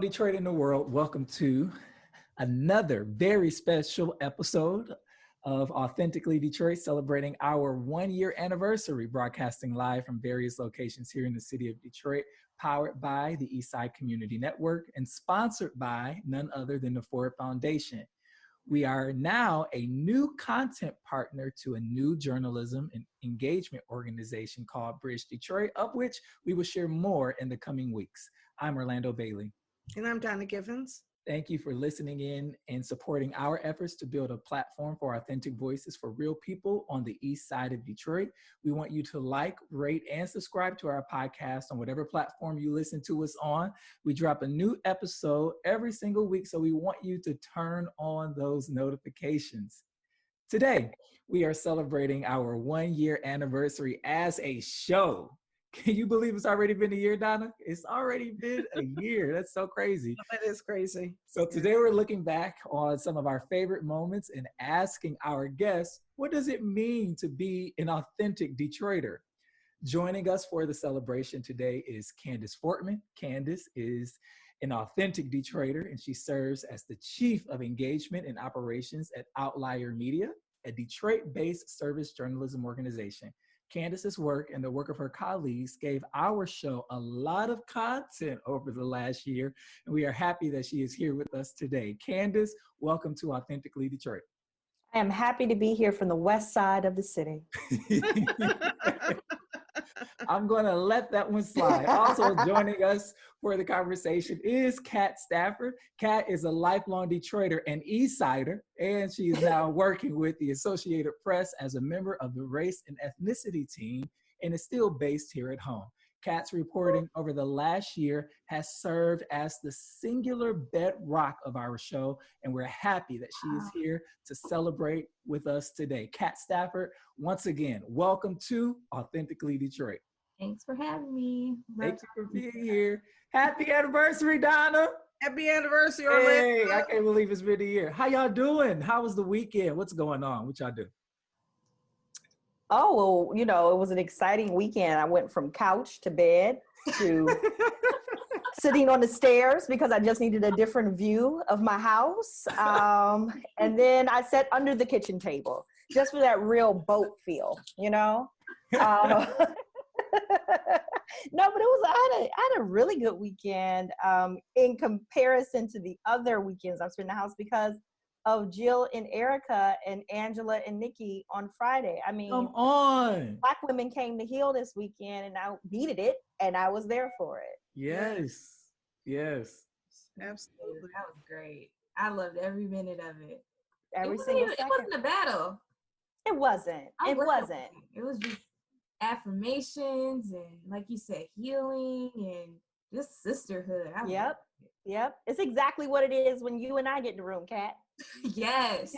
Detroit in the world. Welcome to another very special episode of Authentically Detroit, celebrating our 1 year anniversary, broadcasting live from various locations here in the city of Detroit, powered by the Eastside Community Network and sponsored by none other than the Ford Foundation. We are now a new content partner to a new journalism and engagement organization called Bridge Detroit, of which we will share more in the coming weeks. I'm Orlando Bailey. And I'm Donna Givens. Thank you for listening in and supporting our efforts to build a platform for authentic voices for real people on the east side of Detroit. We want you to like, rate, and subscribe to our podcast on whatever platform you listen to us on. We drop a new episode every single week, so we want you to turn on those notifications. Today, we are celebrating our 1 year anniversary as a show. Can you believe it's already been a year, Donna? It's already been a year. That's so crazy. That is crazy. So today we're looking back on some of our favorite moments and asking our guests, what does it mean to be an authentic Detroiter? Joining us for the celebration today is Candice Fortman. Candice is an authentic Detroiter, and she serves as the Chief of Engagement and Operations at Outlier Media, a Detroit-based service journalism organization. Candice's work and the work of her colleagues gave our show a lot of content over the last year, and we are happy that she is here with us today. Candice, welcome to Authentically Detroit. I am happy to be here from the west side of the city. I'm going to let that one slide. Also joining us for the conversation is Kat Stafford. Kat is a lifelong Detroiter and Eastsider, and she is now working with the Associated Press as a member of the race and ethnicity team and is still based here at home. Kat's reporting over the last year has served as the singular bedrock of our show, and we're happy that she is here to celebrate with us today. Kat Stafford, once again, welcome to Authentically Detroit. Thanks for having me. Thank you for being here. Happy anniversary, Donna. Happy anniversary, Orlando. Hey, I can't believe it's been a year. How y'all doing? How was the weekend? What's going on? What y'all do? Oh, well, you know, it was an exciting weekend. I went from couch to bed to sitting on the stairs because I just needed a different view of my house. And then I sat under the kitchen table just for that real boat feel, you know? No, but I had a really good weekend in comparison to the other weekends I've spent in the house because of Jill and Erica and Angela and Nikki on Friday. I mean, come on. Black women came to heal this weekend and I needed it and I was there for it. Yes. Yes. Absolutely. That was great. I loved every minute of it. Every It single second. wasn't a battle. It wasn't. It wasn't. It was just affirmations and, like you said, healing and just sisterhood. Yep. It's exactly what it is when you and I get in the room, Kat. Yes.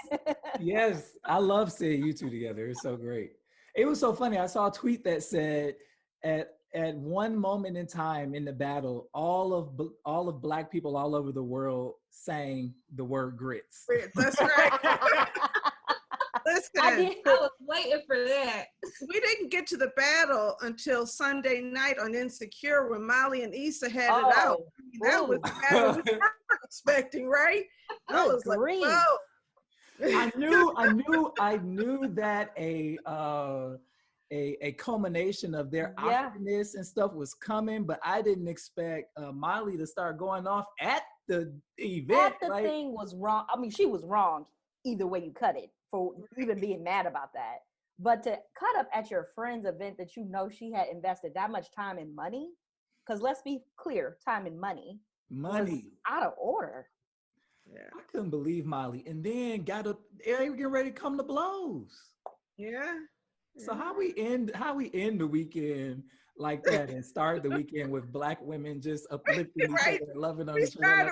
Yes. I love seeing you two together. It's so great. It was so funny. I saw a tweet that said at one moment in time in the battle, all of Black people all over the world sang the word grits. That's right. Listen, I was waiting for that. we didn't get to the battle until Sunday night on Insecure when Molly and Issa had it out. I mean, that was the battle we weren't expecting, right? I was like, whoa. I knew that a culmination of their awkwardness and stuff was coming, but I didn't expect Molly to start going off at the event. Thing was wrong. I mean, she was wrong either way you cut it for even being mad about that. But to cut up at your friend's event that you know she had invested that much time and money, because let's be clear, time and money was out of order. Yeah. I couldn't believe Molly, and then got up. They were getting ready to come to blows. Yeah. So how we end the weekend like that and start the weekend with Black women just uplifting each other and loving on each other.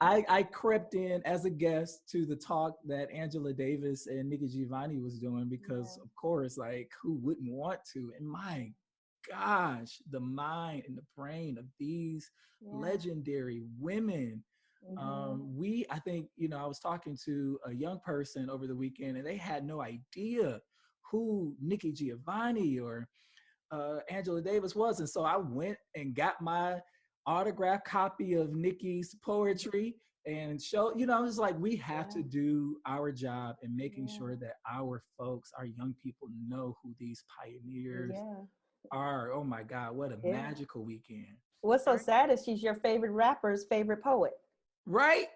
Like I crept in as a guest to the talk that Angela Davis and Nikki Giovanni was doing because of course, like who wouldn't want to? And my gosh, the mind and the brain of these legendary women. I think, I was talking to a young person over the weekend and they had no idea who Nikki Giovanni or Angela Davis was. And so I went and got my autographed copy of Nikki's poetry and show, it's like we have to do our job in making sure that our folks, our young people know who these pioneers are. Oh my God, what a magical weekend. What's so sad is she's your favorite rapper's favorite poet. Right?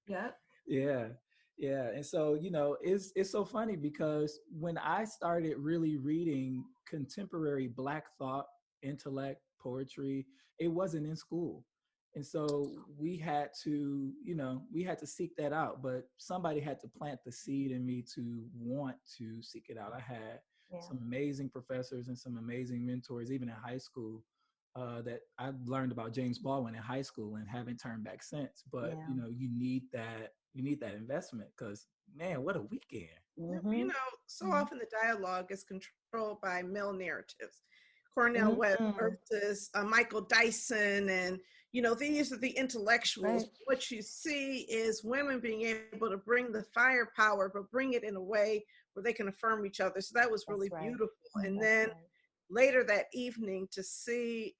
Yeah. Yeah. Yeah. And so, it's so funny because when I started really reading contemporary Black thought, intellect, poetry, it wasn't in school. And so we had to, seek that out, but somebody had to plant the seed in me to want to seek it out. I had some amazing professors and some amazing mentors, even in high school, that I learned about James Baldwin in high school and haven't turned back since. But, you need that investment because, man, what a weekend. Mm-hmm. So often the dialogue is controlled by male narratives. Cornel West versus Michael Dyson, and these are the intellectuals. Right. What you see is women being able to bring the firepower, but bring it in a way where they can affirm each other. So that was really beautiful. And then later that evening to see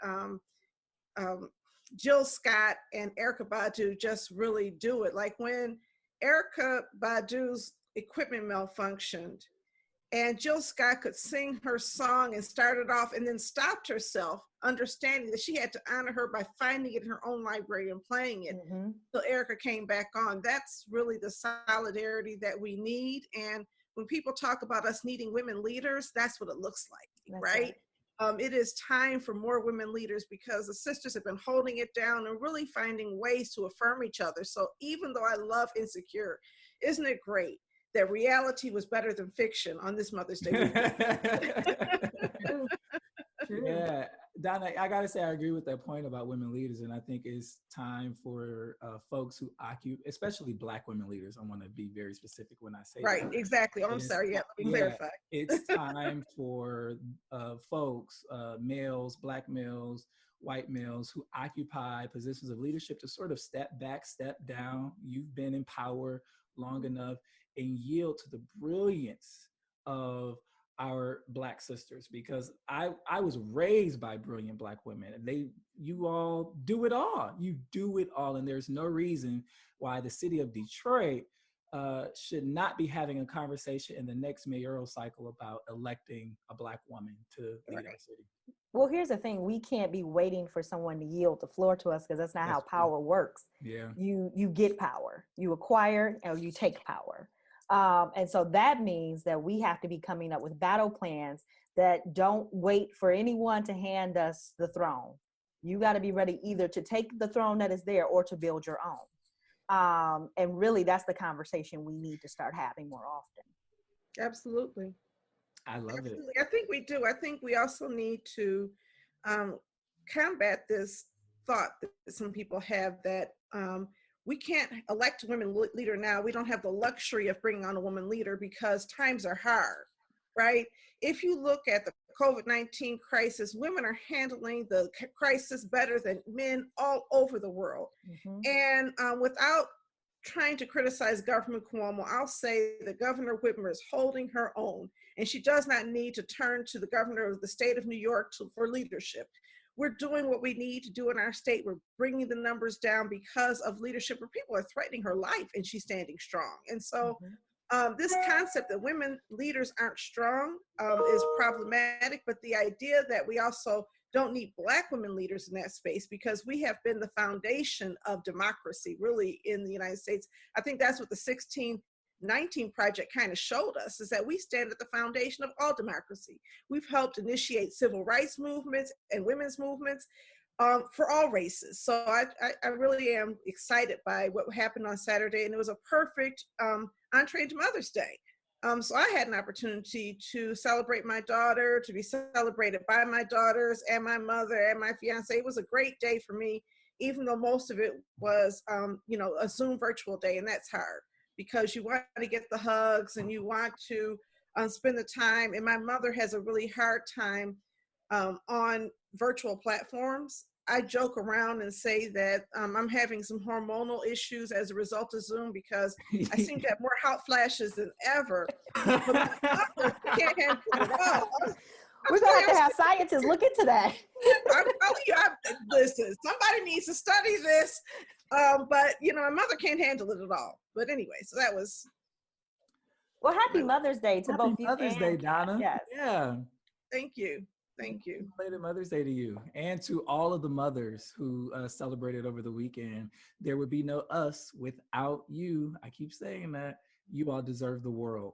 Jill Scott and Erykah Badu just really do it. Like when Erykah Badu's equipment malfunctioned, and Jill Scott could sing her song and started off and then stopped herself, understanding that she had to honor her by finding it in her own library and playing it. So Erykah came back on. That's really the solidarity that we need. And when people talk about us needing women leaders, that's what it looks like, right? It is time for more women leaders because the sisters have been holding it down and really finding ways to affirm each other. So even though I love Insecure, isn't it great that reality was better than fiction on this Mother's Day weekend? Yeah, Donna, I gotta say I agree with that point about women leaders, and I think it's time for folks who occupy, especially Black women leaders. I want to be very specific when I say that. Exactly. Oh, I'm sorry. Let me clarify. It's time for folks, males, Black males, white males who occupy positions of leadership to sort of step back, step down. You've been in power long enough and yield to the brilliance of our Black sisters, because I was raised by brilliant Black women, and you all do it all. You do it all, and there's no reason why the city of Detroit should not be having a conversation in the next mayoral cycle about electing a Black woman to lead our city. Well, here's the thing: we can't be waiting for someone to yield the floor to us because that's not how power works. Yeah, you get power, you acquire, or you take power. And so that means that we have to be coming up with battle plans that don't wait for anyone to hand us the throne. You got to be ready either to take the throne that is there or to build your own. And really, that's the conversation we need to start having more often. Absolutely. I love it. I think we do. I think we also need to combat this thought that some people have that we can't elect a women leader now. We don't have the luxury of bringing on a woman leader because times are hard, right? If you look at the COVID-19 crisis, women are handling the crisis better than men all over the world. And without trying to criticize Governor Cuomo, I'll say that Governor Whitmer is holding her own, and she does not need to turn to the governor of the state of New York for leadership. We're doing what we need to do in our state. We're bringing the numbers down because of leadership where people are threatening her life and she's standing strong. And so this concept that women leaders aren't strong is problematic, but the idea that we also don't need Black women leaders in that space because we have been the foundation of democracy really in the United States. I think that's what the 1619 Project kind of showed us, is that we stand at the foundation of all democracy. We've helped initiate civil rights movements and women's movements for all races. So I really am excited by what happened on Saturday, and it was a perfect entree into Mother's Day. So I had an opportunity to celebrate my daughter, to be celebrated by my daughters and my mother and my fiance. It was a great day for me, even though most of it was, a Zoom virtual day, and that's hard because you want to get the hugs and you want to spend the time. And my mother has a really hard time on virtual platforms. I joke around and say that I'm having some hormonal issues as a result of Zoom because I seem to have more hot flashes than ever. But my mother can't handle it at all. We're going to have scientists look into that. I'm telling you, listen, somebody needs to study this. But, my mother can't handle it at all. But anyway, so that was. Well, happy Mother's Day to both you. Happy Mother's Day, Donna. Yes. Yeah. Thank you. Thank you. Happy Mother's Day to you and to all of the mothers who celebrated over the weekend. There would be no us without you. I keep saying that. You all deserve the world.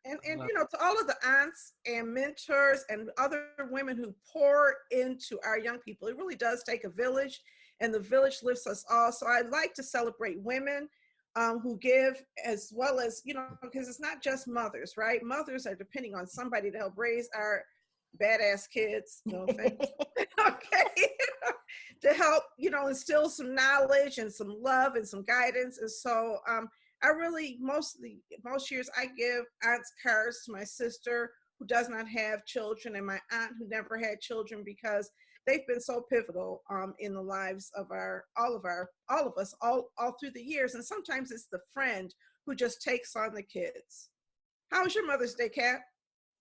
And to all of the aunts and mentors and other women who pour into our young people, it really does take a village, and the village lifts us all. So I like to celebrate women who give, as well as, because it's not just mothers, right? Mothers are depending on somebody to help raise our badass kids, no offense, okay, to help, instill some knowledge and some love and some guidance. And so I really, most years I give aunt's cards to my sister who does not have children and my aunt who never had children, because they've been so pivotal in the lives of all of us all through the years. And sometimes it's the friend who just takes on the kids. How was your Mother's Day, Kat?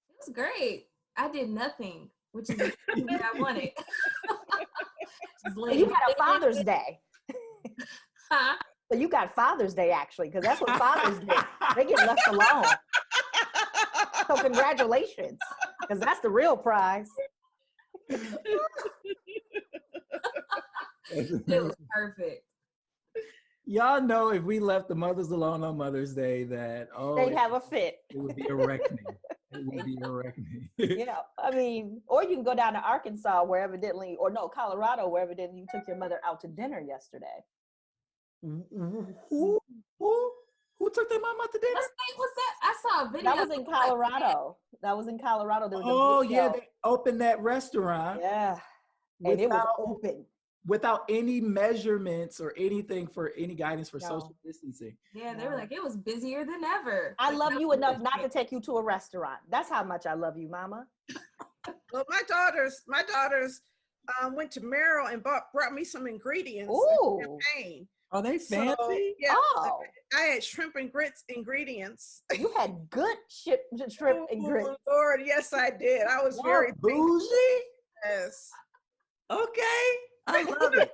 It was great. I did nothing, which is what I wanted. You had a Father's Day. Huh? So you got Father's Day, actually, because that's what fathers do. They get left alone. So congratulations, because that's the real prize. It was perfect. Y'all know if we left the mothers alone on Mother's Day, that they'd have a fit. It would be a reckoning. It would be a reckoning. Or you can go down to Arkansas, Colorado, where evidently you took your mother out to dinner yesterday. Who took their mom out to dinner? What state was that? I saw a video. That was in Colorado. There was a video. Yeah, they opened that restaurant. Yeah, and it was open. Without any measurements or anything for any guidance for social distancing. Yeah, they were like, it was busier than ever. I love you enough not to take you to a restaurant. That's how much I love you, Mama. Well, my daughters went to Merrill and brought me some ingredients. Ooh. Champagne. Are they fancy? So, yeah, oh. I had shrimp and grits ingredients. You had good shrimp and grits. Lord, yes, I did. I was very bougie. Yes. Okay. I love it.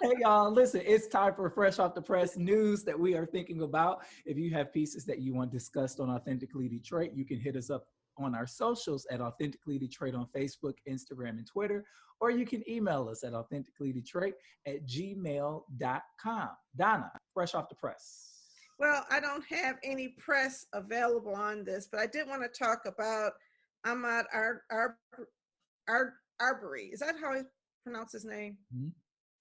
Hey, y'all, listen, it's time for Fresh Off the Press news that we are thinking about. If you have pieces that you want discussed on Authentically Detroit, you can hit us up on our socials at Authentically Detroit on Facebook, Instagram, and Twitter, or you can email us at authenticallydetroit@gmail.com. Donna, Fresh Off the Press. Well, I don't have any press available on this, but I did want to talk about Ahmaud Arbery. Is that how I pronounce his name? Mm-hmm.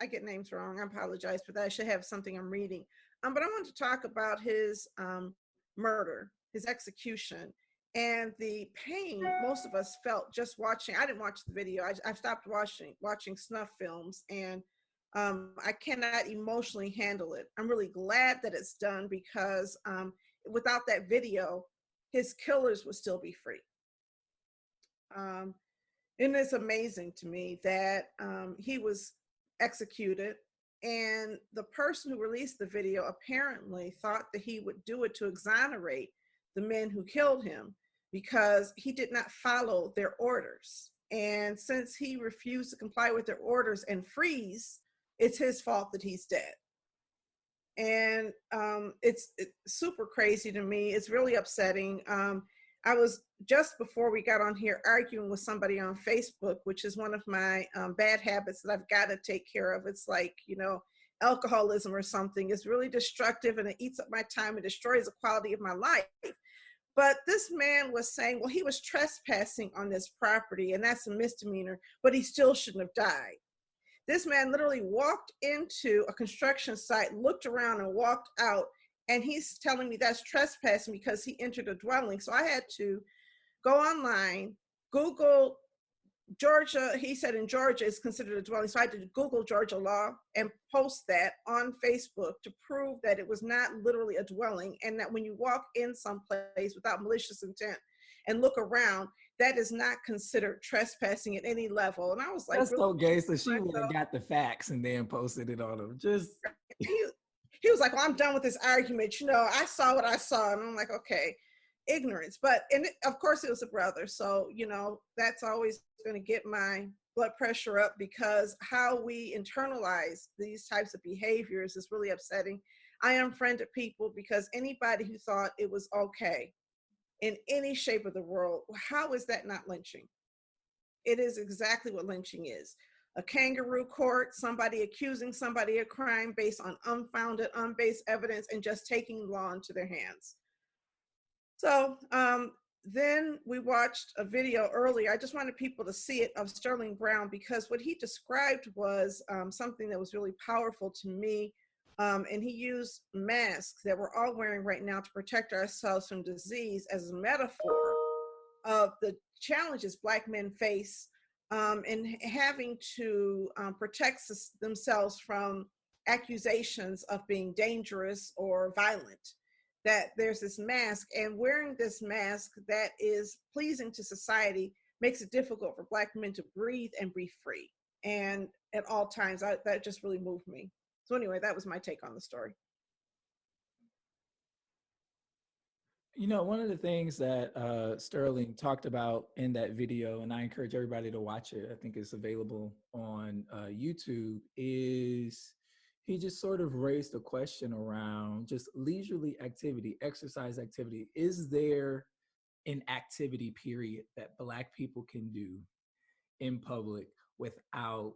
I get names wrong. I apologize for that. I should have something I'm reading. But I want to talk about his murder, his execution, and the pain most of us felt just watching. I didn't watch the video. I stopped watching snuff films, and I cannot emotionally handle it. I'm really glad that it's done, because without that video, his killers would still be free. And it's amazing to me that he was executed, and the person who released the video apparently thought that he would do it to exonerate the men who killed him, because he did not follow their orders. And since he refused to comply with their orders and freeze, it's his fault that he's dead. And it's super crazy to me. It's really upsetting. I was, just before we got on here, arguing with somebody on Facebook, which is one of my bad habits that I've got to take care of. It's like, alcoholism or something. It's really destructive, and it eats up my time and destroys the quality of my life. But this man was saying, well, he was trespassing on this property, and that's a misdemeanor, but he still shouldn't have died. This man literally walked into a construction site, looked around, and walked out. And he's telling me that's trespassing because he entered a dwelling. So I had to go online, Google Georgia. He said in Georgia it's considered a dwelling. So I had to Google Georgia law and post that on Facebook to prove that it was not literally a dwelling, and that when you walk in someplace without malicious intent and look around, that is not considered trespassing at any level. And I was like, that's really so gay. So she would have got the facts and then posted it on him. He was like, well, I'm done with this argument. I saw what I saw. And I'm like, okay. ignorance. But of course it was a brother, so that's always going to get my blood pressure up, because how we internalize these types of behaviors is really upsetting. I unfriended people because anybody who thought it was okay in any shape of the world, how is that not lynching? It is exactly what lynching is. A kangaroo court, somebody accusing somebody of crime based on unfounded, unbased evidence, and just taking law into their hands. So then we watched a video earlier. I just wanted people to see it, of Sterling Brown, because what he described was something that was really powerful to me. And he used masks that we're all wearing right now to protect ourselves from disease as a metaphor of the challenges Black men face in having to protect themselves from accusations of being dangerous or violent. That there's this mask, and wearing this mask that is pleasing to society makes it difficult for Black men to breathe and be free. And at all times, that just really moved me. So anyway, that was my take on the story. One of the things that Sterling talked about in that video, and I encourage everybody to watch it, I think it's available on YouTube, is he just sort of raised a question around just leisurely activity, exercise activity. Is there an activity period that Black people can do in public without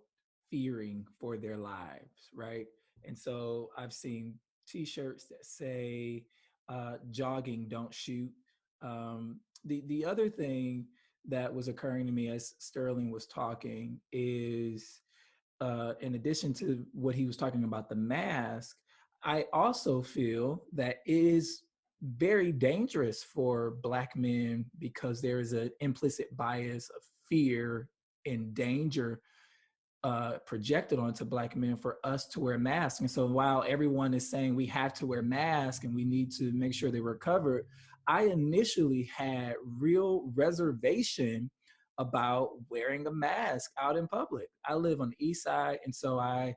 fearing for their lives, right? And so I've seen T-shirts that say, jogging, don't shoot. The other thing that was occurring to me as Sterling was talking is, in addition to what he was talking about, the mask, I also feel that it is very dangerous for Black men because there is an implicit bias of fear and danger projected onto Black men for us to wear masks. And so while everyone is saying we have to wear masks and we need to make sure they were covered, I initially had real reservation about wearing a mask out in public. I live on the East Side, and so I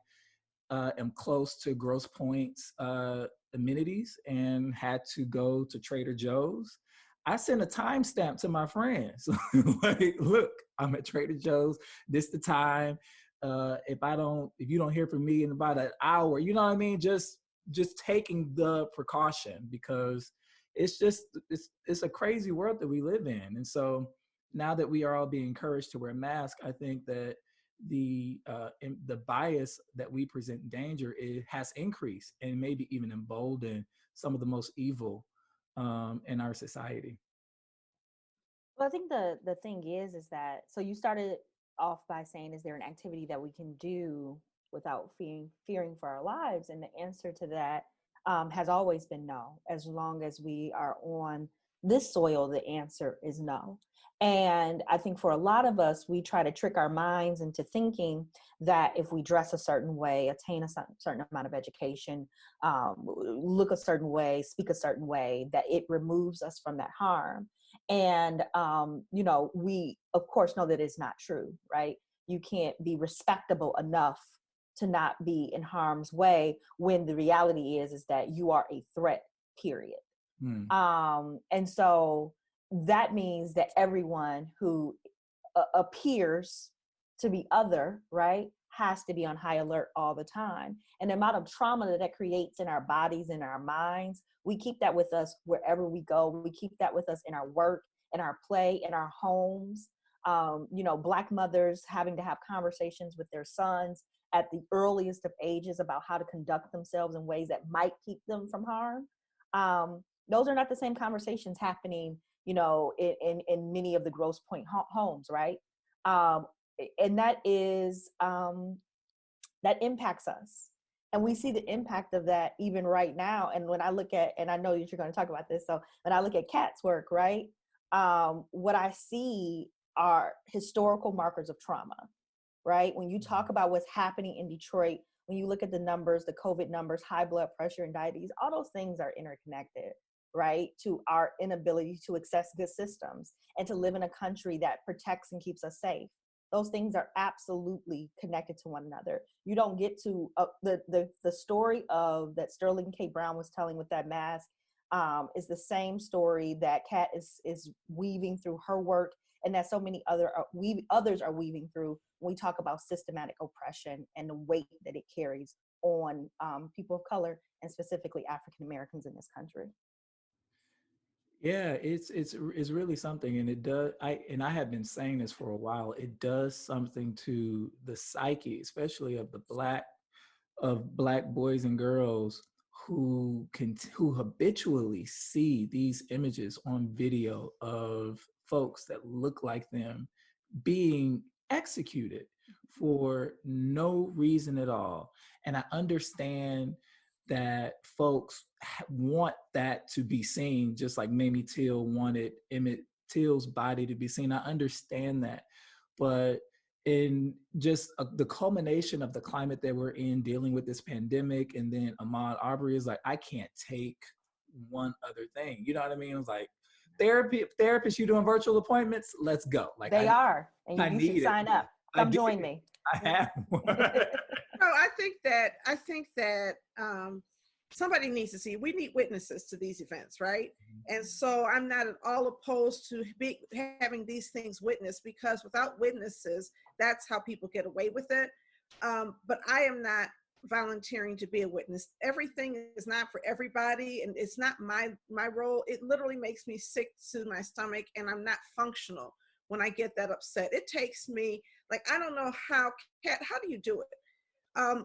am close to Grosse Point's amenities and had to go to Trader Joe's. I sent a timestamp to my friends. Like, look, I'm at Trader Joe's. This the time. If you don't hear from me in about an hour, you know what I mean? Just taking the precaution, because it's a crazy world that we live in. And so now that we are all being encouraged to wear masks, I think that the bias that we present in danger, it has increased and maybe even emboldened some of the most evil in our society. Well, I think the thing is that, so you started off by saying, is there an activity that we can do without fearing for our lives? And the answer to that has always been no. As long as we are on this soil, the answer is no. And I think for a lot of us, we try to trick our minds into thinking that if we dress a certain way, attain a certain amount of education, look a certain way, speak a certain way, that it removes us from that harm. And, we, of course, know that it's not true, right? You can't be respectable enough to not be in harm's way when the reality is that you are a threat, period. And so that means that everyone who appears to be other, right, has to be on high alert all the time. And the amount of trauma that creates in our bodies, in our minds, we keep that with us wherever we go. We keep that with us in our work, in our play, in our homes. Black mothers having to have conversations with their sons at the earliest of ages about how to conduct themselves in ways that might keep them from harm. Those are not the same conversations happening, in many of the Grosse Point homes, right? And that is, that impacts us. And we see the impact of that even right now. And when I look at, and I know that you're going to talk about this, so when I look at Kat's work, right, what I see are historical markers of trauma, right? When you talk about what's happening in Detroit, when you look at the numbers, the COVID numbers, high blood pressure and diabetes, all those things are interconnected, right, to our inability to access good systems and to live in a country that protects and keeps us safe. Those things are absolutely connected to one another. You don't get to the story of that Sterling K. Brown was telling with that mask. is the same story that Kat is weaving through her work, and that so many others are weaving through when we talk about systematic oppression and the weight that it carries on people of color, and specifically African Americans in this country. Yeah, it's really something, and it does. I have been saying this for a while. It does something to the psyche, especially of black boys and girls who habitually see these images on video of folks that look like them being executed for no reason at all. And I understand that folks want that to be seen, just like Mamie Till wanted Emmett Till's body to be seen. I understand that. But in just the culmination of the climate that we're in, dealing with this pandemic, and then Ahmaud Arbery is like, I can't take one other thing. You know what I mean? It's like, therapists, you doing virtual appointments? Let's go. Like they are, and I you need should it. sign up. Come join me. I have one. No, I think that somebody needs to see. We need witnesses to these events, right? And so I'm not at all opposed to having these things witnessed, because without witnesses, that's how people get away with it. But I am not volunteering to be a witness. Everything is not for everybody, and it's not my role. It literally makes me sick to my stomach, and I'm not functional when I get that upset. It takes me, like, I don't know how, Kat, how do you do it?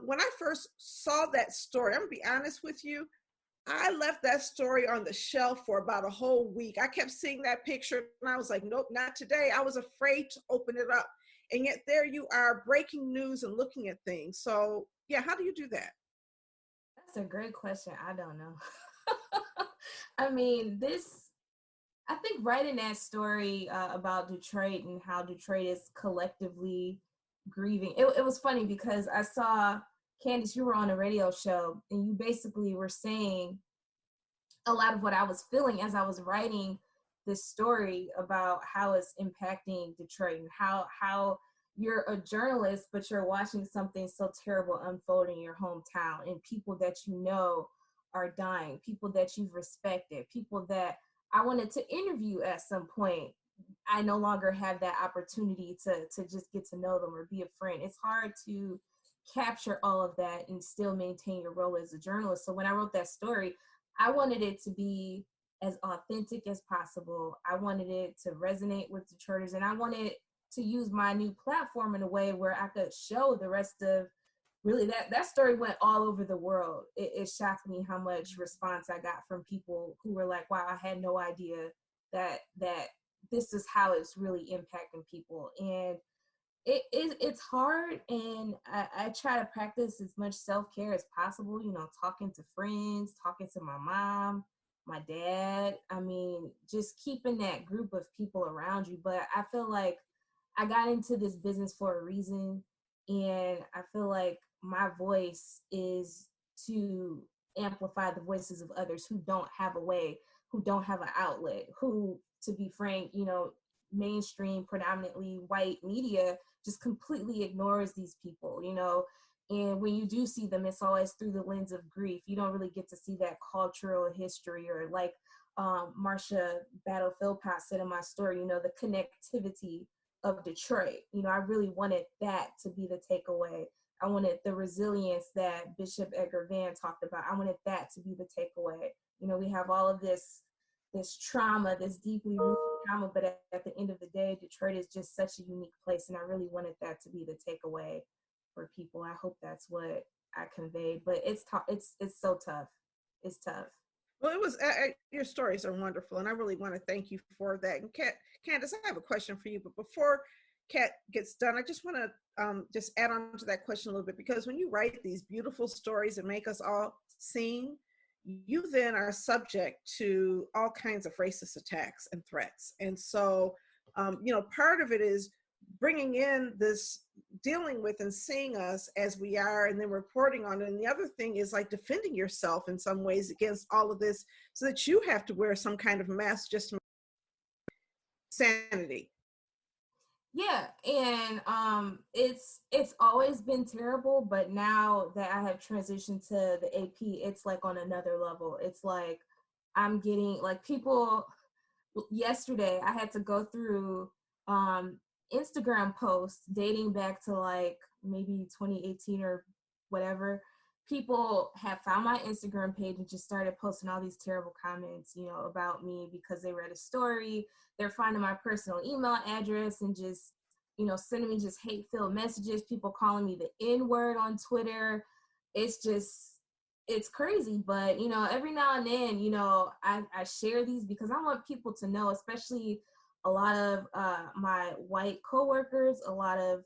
When I first saw that story, I'm gonna be honest with you, I left that story on the shelf for about a whole week. I kept seeing that picture and I was like, nope, not today. I was afraid to open it up. And yet there you are, breaking news and looking at things. So yeah, how do you do that? That's a great question. I don't know. I mean, I think writing that story about Detroit and how Detroit is collectively grieving, it was funny because I saw, Candice, you were on a radio show and you basically were saying a lot of what I was feeling as I was writing this story about how it's impacting Detroit, and how you're a journalist, but you're watching something so terrible unfold in your hometown, and people that you know are dying, people that you've respected, people that I wanted to interview at some point. I no longer have that opportunity to just get to know them or be a friend. It's hard to capture all of that and still maintain your role as a journalist. So when I wrote that story, I wanted it to be as authentic as possible. I wanted it to resonate with Detroiters, and I wanted to use my new platform in a way where I could show the rest of, really, that story went all over the world. It shocked me how much response I got from people who were like, wow, I had no idea that this is how it's really impacting people. And it's hard, and I try to practice as much self-care as possible, talking to friends, talking to my mom, my dad. I mean, just keeping that group of people around you. But I feel like I got into this business for a reason, and I feel like my voice is to amplify the voices of others who don't have a way, who don't have an outlet, who, to be frank, mainstream, predominantly white media just completely ignores these people, and when you do see them, it's always through the lens of grief. You don't really get to see that cultural history, or like Marsha Battle Philpott said in my story, the connectivity of Detroit. I really wanted that to be the takeaway. I wanted the resilience that Bishop Edgar Van talked about. I wanted that to be the takeaway. We have all of this trauma, this deeply rooted trauma, but at the end of the day, Detroit is just such a unique place, and I really wanted that to be the takeaway for people. I hope that's what I conveyed, but it's so tough. It's tough. Well, it was your stories are wonderful, and I really want to thank you for that. And Candice, I have a question for you, but before Kat gets done, I just want to just add on to that question a little bit, because when you write these beautiful stories and make us all sing, you then are subject to all kinds of racist attacks and threats. And so, part of it is bringing in this, dealing with and seeing us as we are, and then reporting on it. And the other thing is like defending yourself in some ways against all of this, so that you have to wear some kind of mask just to sanity. Yeah, and it's always been terrible, but now that I have transitioned to the AP, it's like on another level. It's like I'm getting like people. Yesterday, I had to go through Instagram posts dating back to like maybe 2018 or whatever. People have found my Instagram page and just started posting all these terrible comments, you know, about me because they read a story. They're finding my personal email address and just, you know, sending me just hate-filled messages. People calling me the N-word on Twitter. It's just, it's crazy. But, you know, every now and then, you know, I share these because I want people to know, especially a lot of my white coworkers, a lot of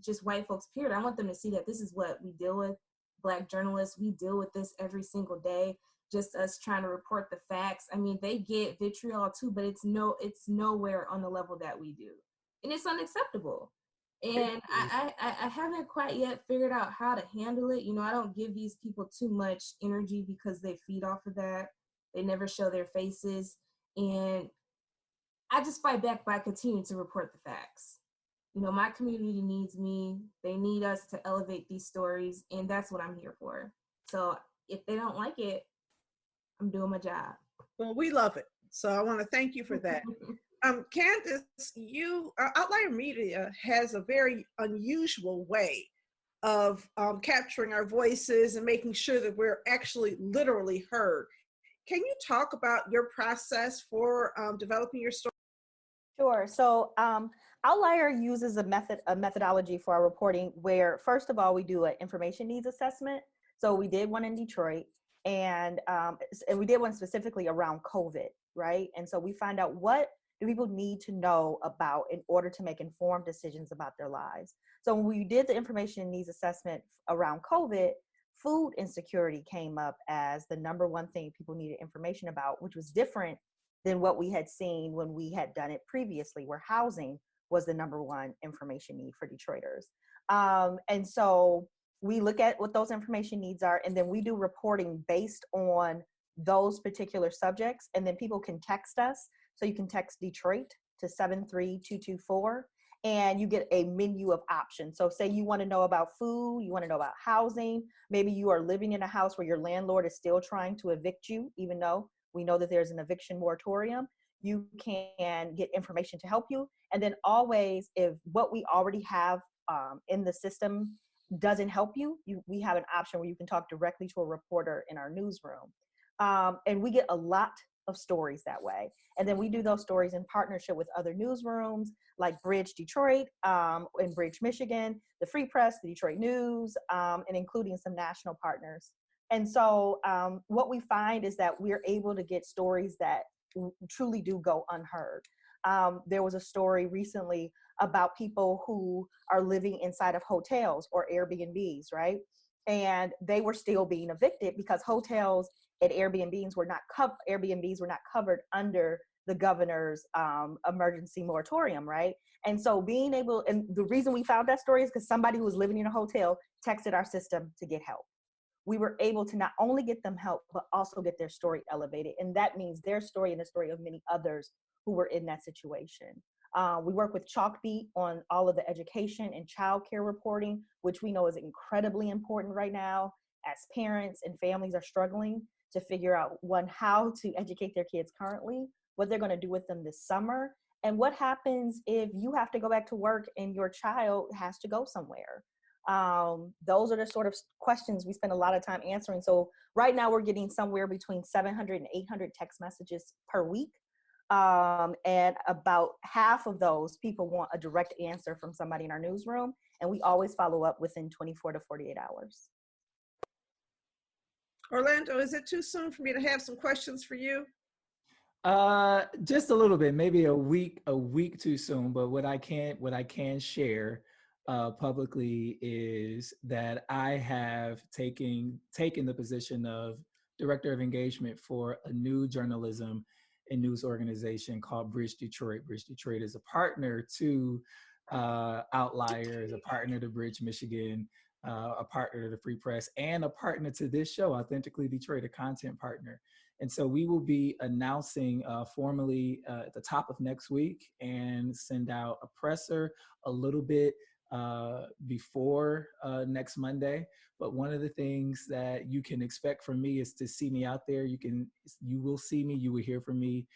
just white folks, period. I want them to see that this is what we deal with. Black journalists, we deal with this every single day. Just us trying to report the facts. I mean, they get vitriol too, but it's nowhere on the level that we do, and it's unacceptable. And I haven't quite yet figured out how to handle it. You know, I don't give these people too much energy because they feed off of that. They never show their faces, and I just fight back by continuing to report the facts. You know, my community needs me. They need us to elevate these stories, and that's what I'm here for. So if they don't like it, I'm doing my job. Well, we love it. So I want to thank you for that. Candice, Outlier Media has a very unusual way of capturing our voices and making sure that we're actually literally heard. Can you talk about your process for developing your story? Sure. So Outlier uses a methodology for our reporting where, first of all, we do an information needs assessment. So we did one in Detroit, and we did one specifically around COVID, right? And so we find out what do people need to know about in order to make informed decisions about their lives. So when we did the information needs assessment around COVID, food insecurity came up as the number one thing people needed information about, which was different than what we had seen when we had done it previously, where housing was the number one information need for Detroiters. And so we look at what those information needs are, and then we do reporting based on those particular subjects. And then people can text us. So you can text Detroit to 73224, and you get a menu of options. So say you want to know about food, you want to know about housing, maybe you are living in a house where your landlord is still trying to evict you, even though we know that there's an eviction moratorium. You can get information to help you. And then always, if what we already have in the system doesn't help you, we have an option where you can talk directly to a reporter in our newsroom. And we get a lot of stories that way. And then we do those stories in partnership with other newsrooms like Bridge Detroit, in Bridge, Michigan, the Free Press, the Detroit News, and including some national partners. And so what we find is that we're able to get stories that truly do go unheard. There was a story recently about people who are living inside of hotels or Airbnbs, right? And they were still being evicted because hotels and Airbnbs were not covered under the governor's emergency moratorium, right? And so and the reason we found that story is because somebody who was living in a hotel texted our system to get help. We were able to not only get them help, but also get their story elevated. And that means their story and the story of many others who were in that situation. We work with Chalkbeat on all of the education and childcare reporting, which we know is incredibly important right now as parents and families are struggling to figure out, one, how to educate their kids currently, what they're going to do with them this summer, and what happens if you have to go back to work and your child has to go somewhere. Those are the sort of questions we spend a lot of time answering. So right now we're getting somewhere between 700 and 800 text messages per week. And about half of those people want a direct answer from somebody in our newsroom. And we always follow up within 24 to 48 hours. Orlando, is it too soon for me to have some questions for you? Just a little bit, maybe a week too soon. But what I can share publicly is that I have taken the position of director of engagement for a new journalism and news organization called Bridge Detroit. Bridge Detroit is a partner to Outlier, is a partner to Bridge Michigan, a partner to the Free Press, and a partner to this show, Authentically Detroit, a content partner. And so we will be announcing formally at the top of next week and send out a presser a little bit before next Monday. But one of the things that you can expect from me is to see me out there. You will see me, you will hear from me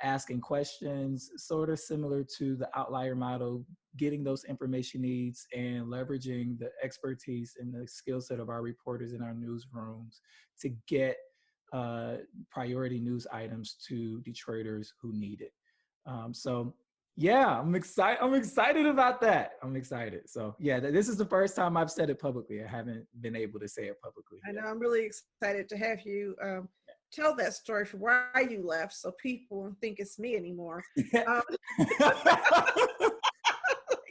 asking questions, sort of similar to the outlier model, getting those information needs and leveraging the expertise and the skill set of our reporters in our newsrooms to get priority news items to Detroiters who need it. So yeah, I'm excited. I'm excited about that. I'm excited. So yeah, this is the first time I've said it publicly. I haven't been able to say it publicly I yet. know I'm really excited to have you tell that story for why you left, so people won't think it's me anymore. Um,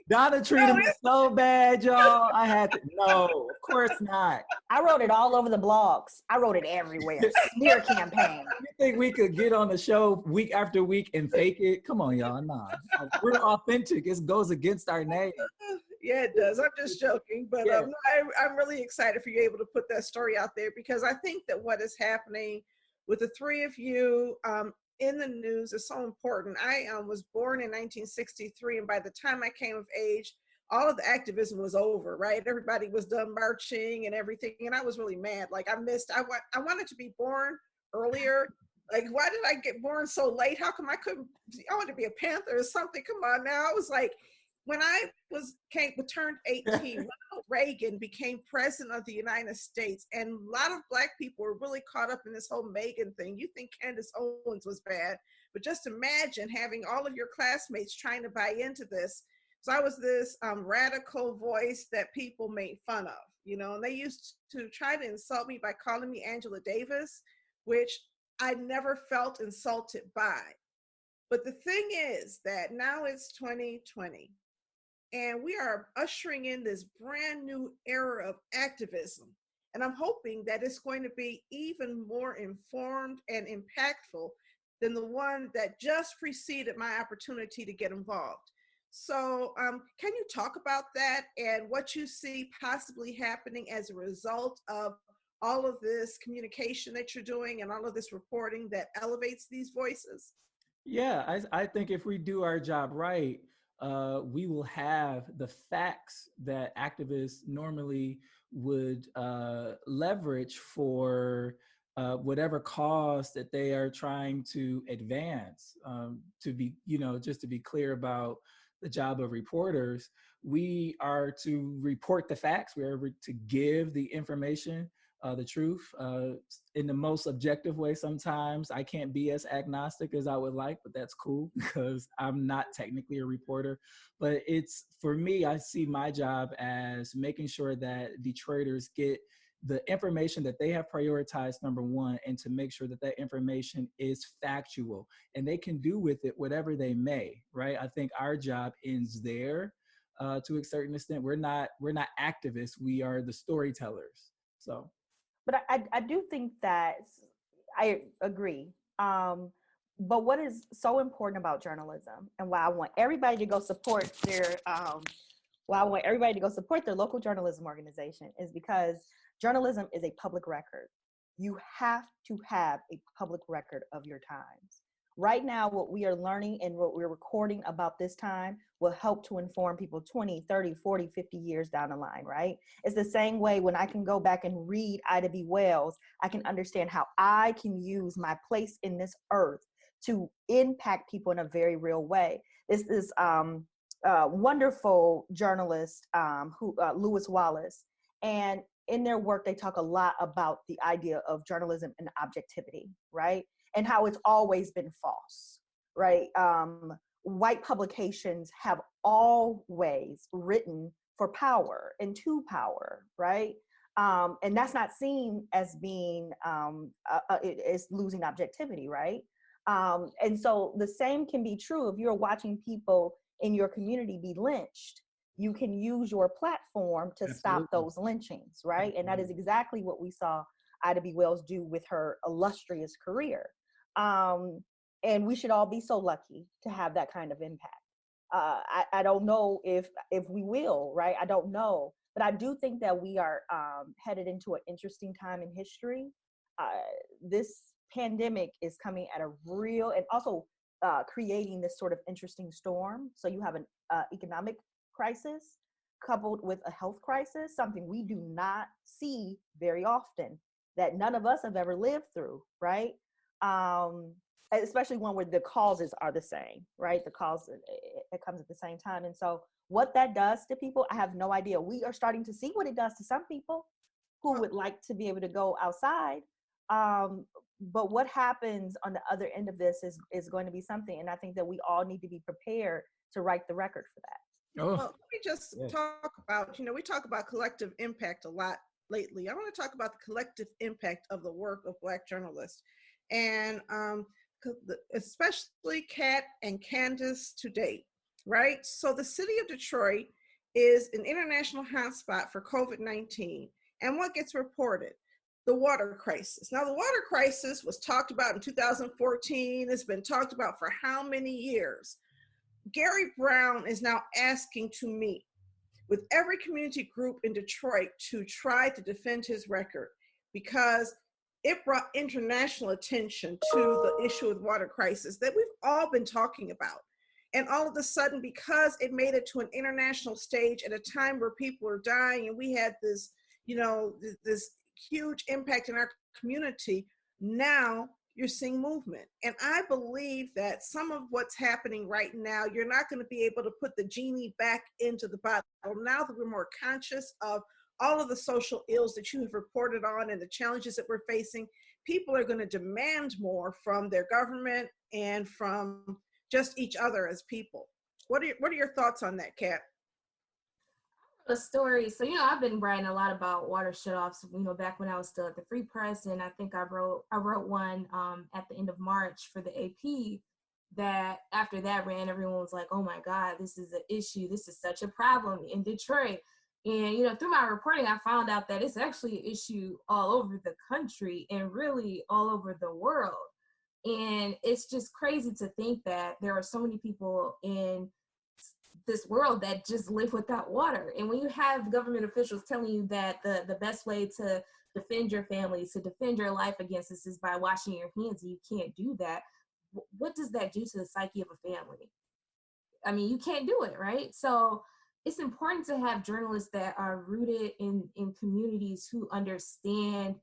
Donna treated me so bad, y'all. I had to. No, of course not. I wrote it all over the blogs. I wrote it everywhere. Smear campaign. You think we could get on the show week after week and fake it? Come on, y'all. Nah, we're authentic. It goes against our name. Yeah, it does. I'm just joking, but Yeah. I'm really excited for you able to put that story out there, because I think that what is happening with the three of you in the news is so important. I was born in 1963, and by the time I came of age, all of the activism was over, right? Everybody was done marching and everything, and I was really mad. Like I wanted to be born earlier. Like, why did I get born so late? How come I couldn't? I wanted to be a Panther or something. Come on now. I was like, when I turned 18, Ronald Reagan became president of the United States, and a lot of Black people were really caught up in this whole Megan thing. You think Candice Owens was bad, but just imagine having all of your classmates trying to buy into this. So I was this radical voice that people made fun of, and they used to try to insult me by calling me Angela Davis, which I never felt insulted by. But the thing is that now it's 2020. And we are ushering in this brand new era of activism. And I'm hoping that it's going to be even more informed and impactful than the one that just preceded my opportunity to get involved. So can you talk about that and what you see possibly happening as a result of all of this communication that you're doing and all of this reporting that elevates these voices? Yeah, I think if we do our job right, we will have the facts that activists normally would leverage for whatever cause that they are trying to advance. To be, just to be clear about the job of reporters, we are to report the facts. We are to give the information, the truth, in the most objective way. Sometimes I can't be as agnostic as I would like, but that's cool because I'm not technically a reporter. But it's, for me, I see my job as making sure that Detroiters get the information that they have prioritized, number one, and to make sure that that information is factual and they can do with it whatever they may, right? I think our job ends there to a certain extent. We're not activists, we are the storytellers. So. But I do think that I agree. But what is so important about journalism, and why I want everybody to go support their local journalism organization, is because journalism is a public record. You have to have a public record of your times. Right now, what we are learning and what we're recording about this time will help to inform people 20, 30, 40, 50 years down the line, right? It's the same way when I can go back and read Ida B. Wells, I can understand how I can use my place in this earth to impact people in a very real way. This is wonderful journalist, Lewis Wallace, and in their work, they talk a lot about the idea of journalism and objectivity, right? And how it's always been false, right? White publications have always written for power and to power, right? And that's not seen as being, as losing objectivity, right? And so the same can be true if you're watching people in your community be lynched. You can use your platform to stop those lynchings, right? And that is exactly what we saw Ida B. Wells do with her illustrious career. And we should all be so lucky to have that kind of impact. I don't know if we will, right? I don't know, but I do think that we are headed into an interesting time in history. This pandemic is coming at a real, and also creating this sort of interesting storm. So you have an economic crisis, coupled with a health crisis, something we do not see very often, that none of us have ever lived through, right? Especially one where the causes are the same, right? The cause, it comes at the same time. And so what that does to people, I have no idea. We are starting to see what it does to some people who would like to be able to go outside. But what happens on the other end of this is going to be something. And I think that we all need to be prepared to write the record for that. Oh, Well, let me just talk about, we talk about collective impact a lot lately. I want to talk about the collective impact of the work of Black journalists. And especially Kat and Candice to date, right? So the city of Detroit is an international hotspot for COVID-19. And what gets reported? The water crisis. Now, the water crisis was talked about in 2014. It's been talked about for how many years? Gary Brown is now asking to meet with every community group in Detroit to try to defend his record, because it brought international attention to the issue of water crisis that we've all been talking about. And all of a sudden, because it made it to an international stage at a time where people are dying and we had this, this huge impact in our community, now you're seeing movement. And I believe that some of what's happening right now, you're not going to be able to put the genie back into the bottle. Now that we're more conscious of all of the social ills that you have reported on and the challenges that we're facing, people are going to demand more from their government and from just each other as people. What are your thoughts on that, Kat? A story. So, I've been writing a lot about water shutoffs, back when I was still at the Free Press. And I think I wrote one at the end of March for the AP that after that ran, everyone was like, oh my God, this is an issue. This is such a problem in Detroit. And, through my reporting, I found out that it's actually an issue all over the country and really all over the world. And it's just crazy to think that there are so many people in this world that just live without water. And when you have government officials telling you that the best way to defend your family, to defend your life against this is by washing your hands, and you can't do that, what does that do to the psyche of a family? I mean, you can't do it, right? So it's important to have journalists that are rooted in communities who understand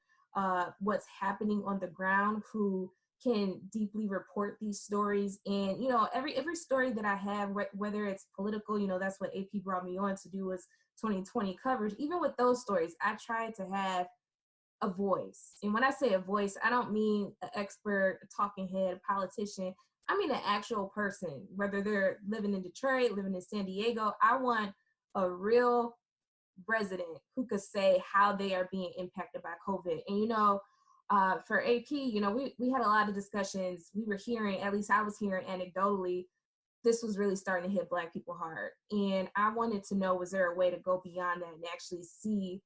what's happening on the ground, who can deeply report these stories. And, every story that I have, whether it's political, that's what AP brought me on to do, was 2020 coverage. Even with those stories, I try to have a voice. And when I say a voice, I don't mean an expert, a talking head, a politician. I mean an actual person, whether they're living in Detroit, living in San Diego. I want a real resident who could say how they are being impacted by COVID. And, for AP, we had a lot of discussions. We were hearing, at least I was hearing anecdotally, this was really starting to hit Black people hard. And I wanted to know, was there a way to go beyond that and actually see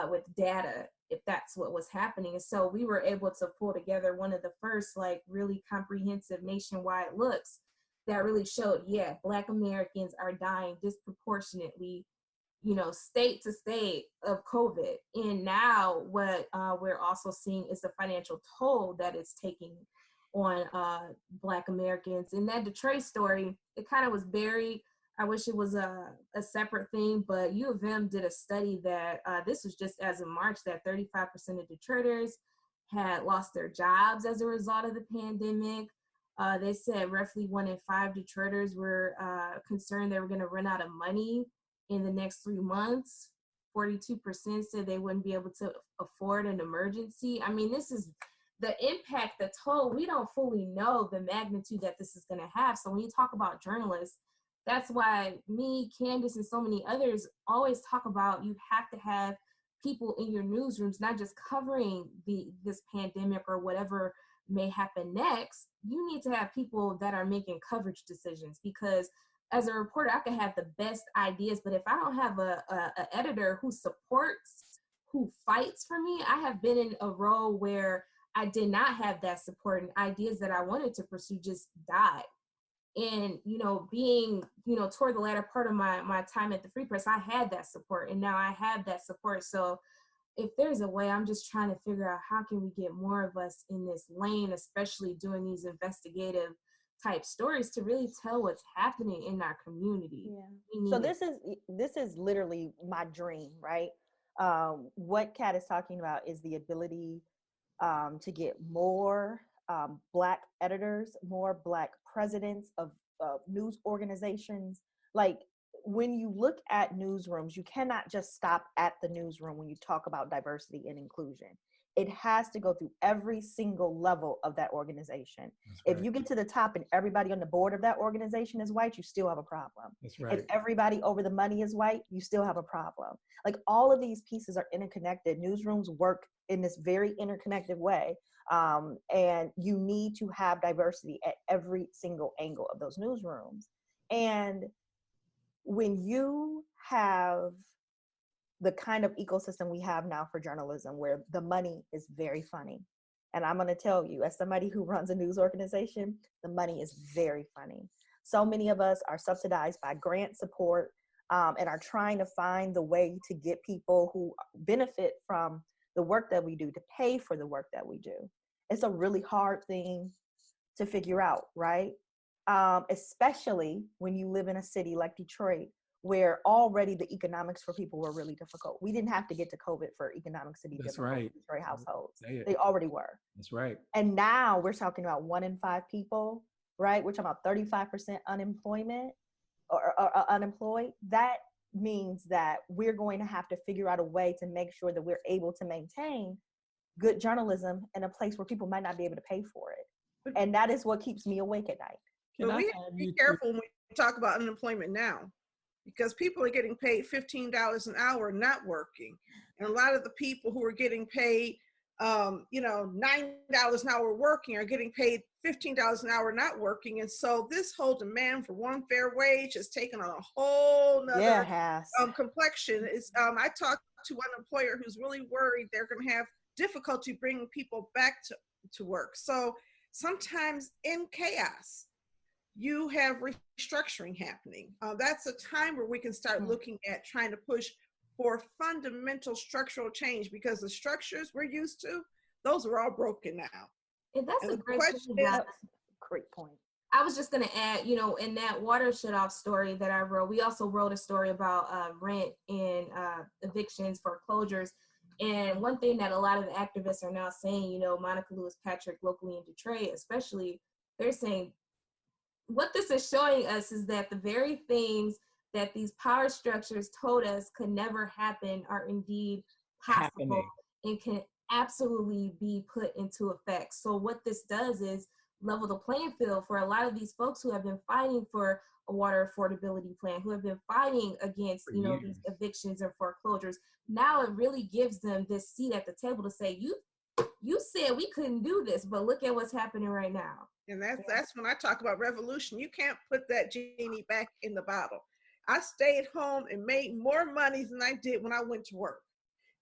with data if that's what was happening? And so we were able to pull together one of the first, really comprehensive nationwide looks that really showed, Black Americans are dying disproportionately, state to state of COVID. And now what we're also seeing is the financial toll that it's taking on Black Americans. In that Detroit story, it kind of was buried. I wish it was a separate thing, but U of M did a study that this was just as of March, that 35% of Detroiters had lost their jobs as a result of the pandemic. They said roughly 1 in 5 Detroiters were concerned they were going to run out of money in the next 3 months. 42% said they wouldn't be able to afford an emergency. I mean, this is the impact, the toll. We don't fully know the magnitude that this is going to have. So when you talk about journalists, that's why me, Candice, and so many others always talk about you have to have people in your newsrooms, not just covering this pandemic or whatever may happen next. You need to have people that are making coverage decisions, because as a reporter, I can have the best ideas, but if I don't have a editor who supports, who fights for me, I have been in a role where I did not have that support, and ideas that I wanted to pursue just died. And, being, toward the latter part of my time at the Free Press, I had that support, and now I have that support. So if there's a way, I'm just trying to figure out how can we get more of us in this lane, especially doing these investigative type stories to really tell what's happening in our community. Yeah. So this is literally my dream, right? What Kat is talking about is the ability to get more Black editors, more Black presidents of news organizations. Like, when you look at newsrooms, you cannot just stop at the newsroom when you talk about diversity and inclusion. It has to go through every single level of that organization. Right. If you get to the top and everybody on the board of that organization is white, you still have a problem. That's right. If everybody over the money is white, you still have a problem. Like, all of these pieces are interconnected. Newsrooms work in this very interconnected way. And you need to have diversity at every single angle of those newsrooms. And when you have the kind of ecosystem we have now for journalism, where the money is very funny, and I'm going to tell you, as somebody who runs a news organization, the money is very funny. So many of us are subsidized by grant support and are trying to find the way to get people who benefit from the work that we do to pay for the work that we do. It's a really hard thing to figure out, right? Especially when you live in a city like Detroit, where already the economics for people were really difficult. We didn't have to get to COVID for economics to be That's difficult right. for Detroit households. Say it. They already were. That's right. And now we're talking about 1 in 5 people, right? We're talking about 35% unemployment or unemployed. That means that we're going to have to figure out a way to make sure that we're able to maintain good journalism in a place where people might not be able to pay for it. And that is what keeps me awake at night. But we have to be careful when we talk about unemployment now, because people are getting paid $15 an hour not working. And a lot of the people who are getting paid, $9 an hour working are getting paid $15 an hour not working. And so this whole demand for one fair wage has taken on a whole nother complexion. I talked to one employer who's really worried they're going to have difficulty bringing people back to work. So sometimes in chaos, you have restructuring happening. That's a time where we can start looking at trying to push for fundamental structural change, because the structures we're used to, those are all broken now. And that's a great point. I was just going to add, in that water shut-off story that I wrote, we also wrote a story about rent and evictions, foreclosures. And one thing that a lot of the activists are now saying, Monica Lewis Patrick locally in Detroit, especially, they're saying, what this is showing us is that the very things that these power structures told us could never happen are indeed possible and can absolutely be put into effect. So what this does is level the playing field for a lot of these folks who have been fighting for a water affordability plan, who have been fighting against, these evictions and foreclosures. Now it really gives them this seat at the table to say, you said we couldn't do this, but look at what's happening right now. And that's when I talk about revolution. You can't put that genie back in the bottle. I stayed home and made more money than I did when I went to work.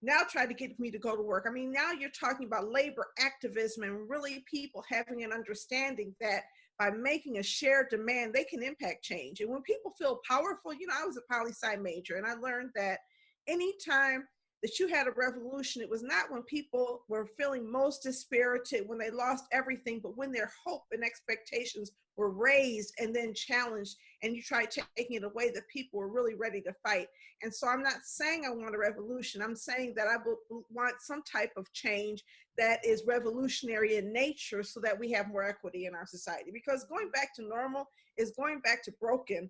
Now try to get me to go to work. I mean, now you're talking about labor activism and really people having an understanding that by making a shared demand, they can impact change. And when people feel powerful, I was a poli-sci major, and I learned that anytime that you had a revolution, it was not when people were feeling most dispirited, when they lost everything, but when their hope and expectations were raised and then challenged, and you tried taking it away, that people were really ready to fight. And so I'm not saying I want a revolution. I'm saying that I want some type of change that is revolutionary in nature so that we have more equity in our society. Because going back to normal is going back to broken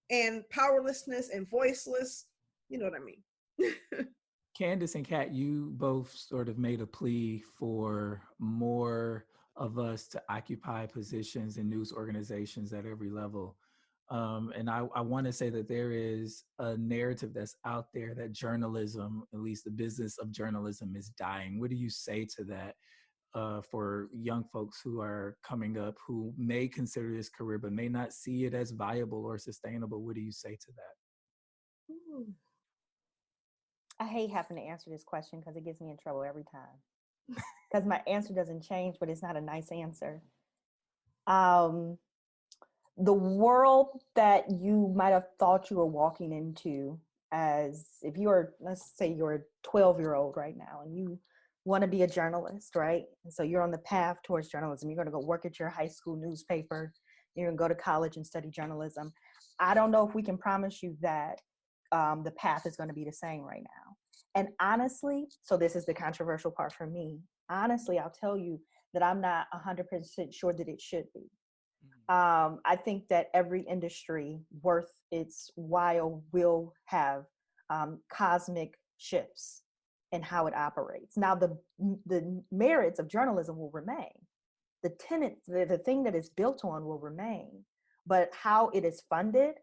and powerlessness and voiceless. You know what I mean? Candice and Kat, you both sort of made a plea for more of us to occupy positions in news organizations at every level. And I want to say that there is a narrative that's out there that journalism, at least the business of journalism, is dying. What do you say to that for young folks who are coming up, who may consider this career, but may not see it as viable or sustainable? What do you say to that? I hate having to answer this question because it gets me in trouble every time. Because my answer doesn't change, but it's not a nice answer. The world that you might have thought you were walking into, as if you are, let's say you're a 12-year-old right now and you want to be a journalist, right? And so you're on the path towards journalism. You're going to go work at your high school newspaper. you're going to go to college and study journalism. I don't know if we can promise you that the path is going to be the same right now. And honestly, so this is the controversial part for me. Honestly, I'll tell you that I'm not 100% sure that it should be. I think that every industry worth its while will have cosmic shifts in how it operates. Now, the merits of journalism will remain. The tenet, the thing that is built on will remain. But how it is funded,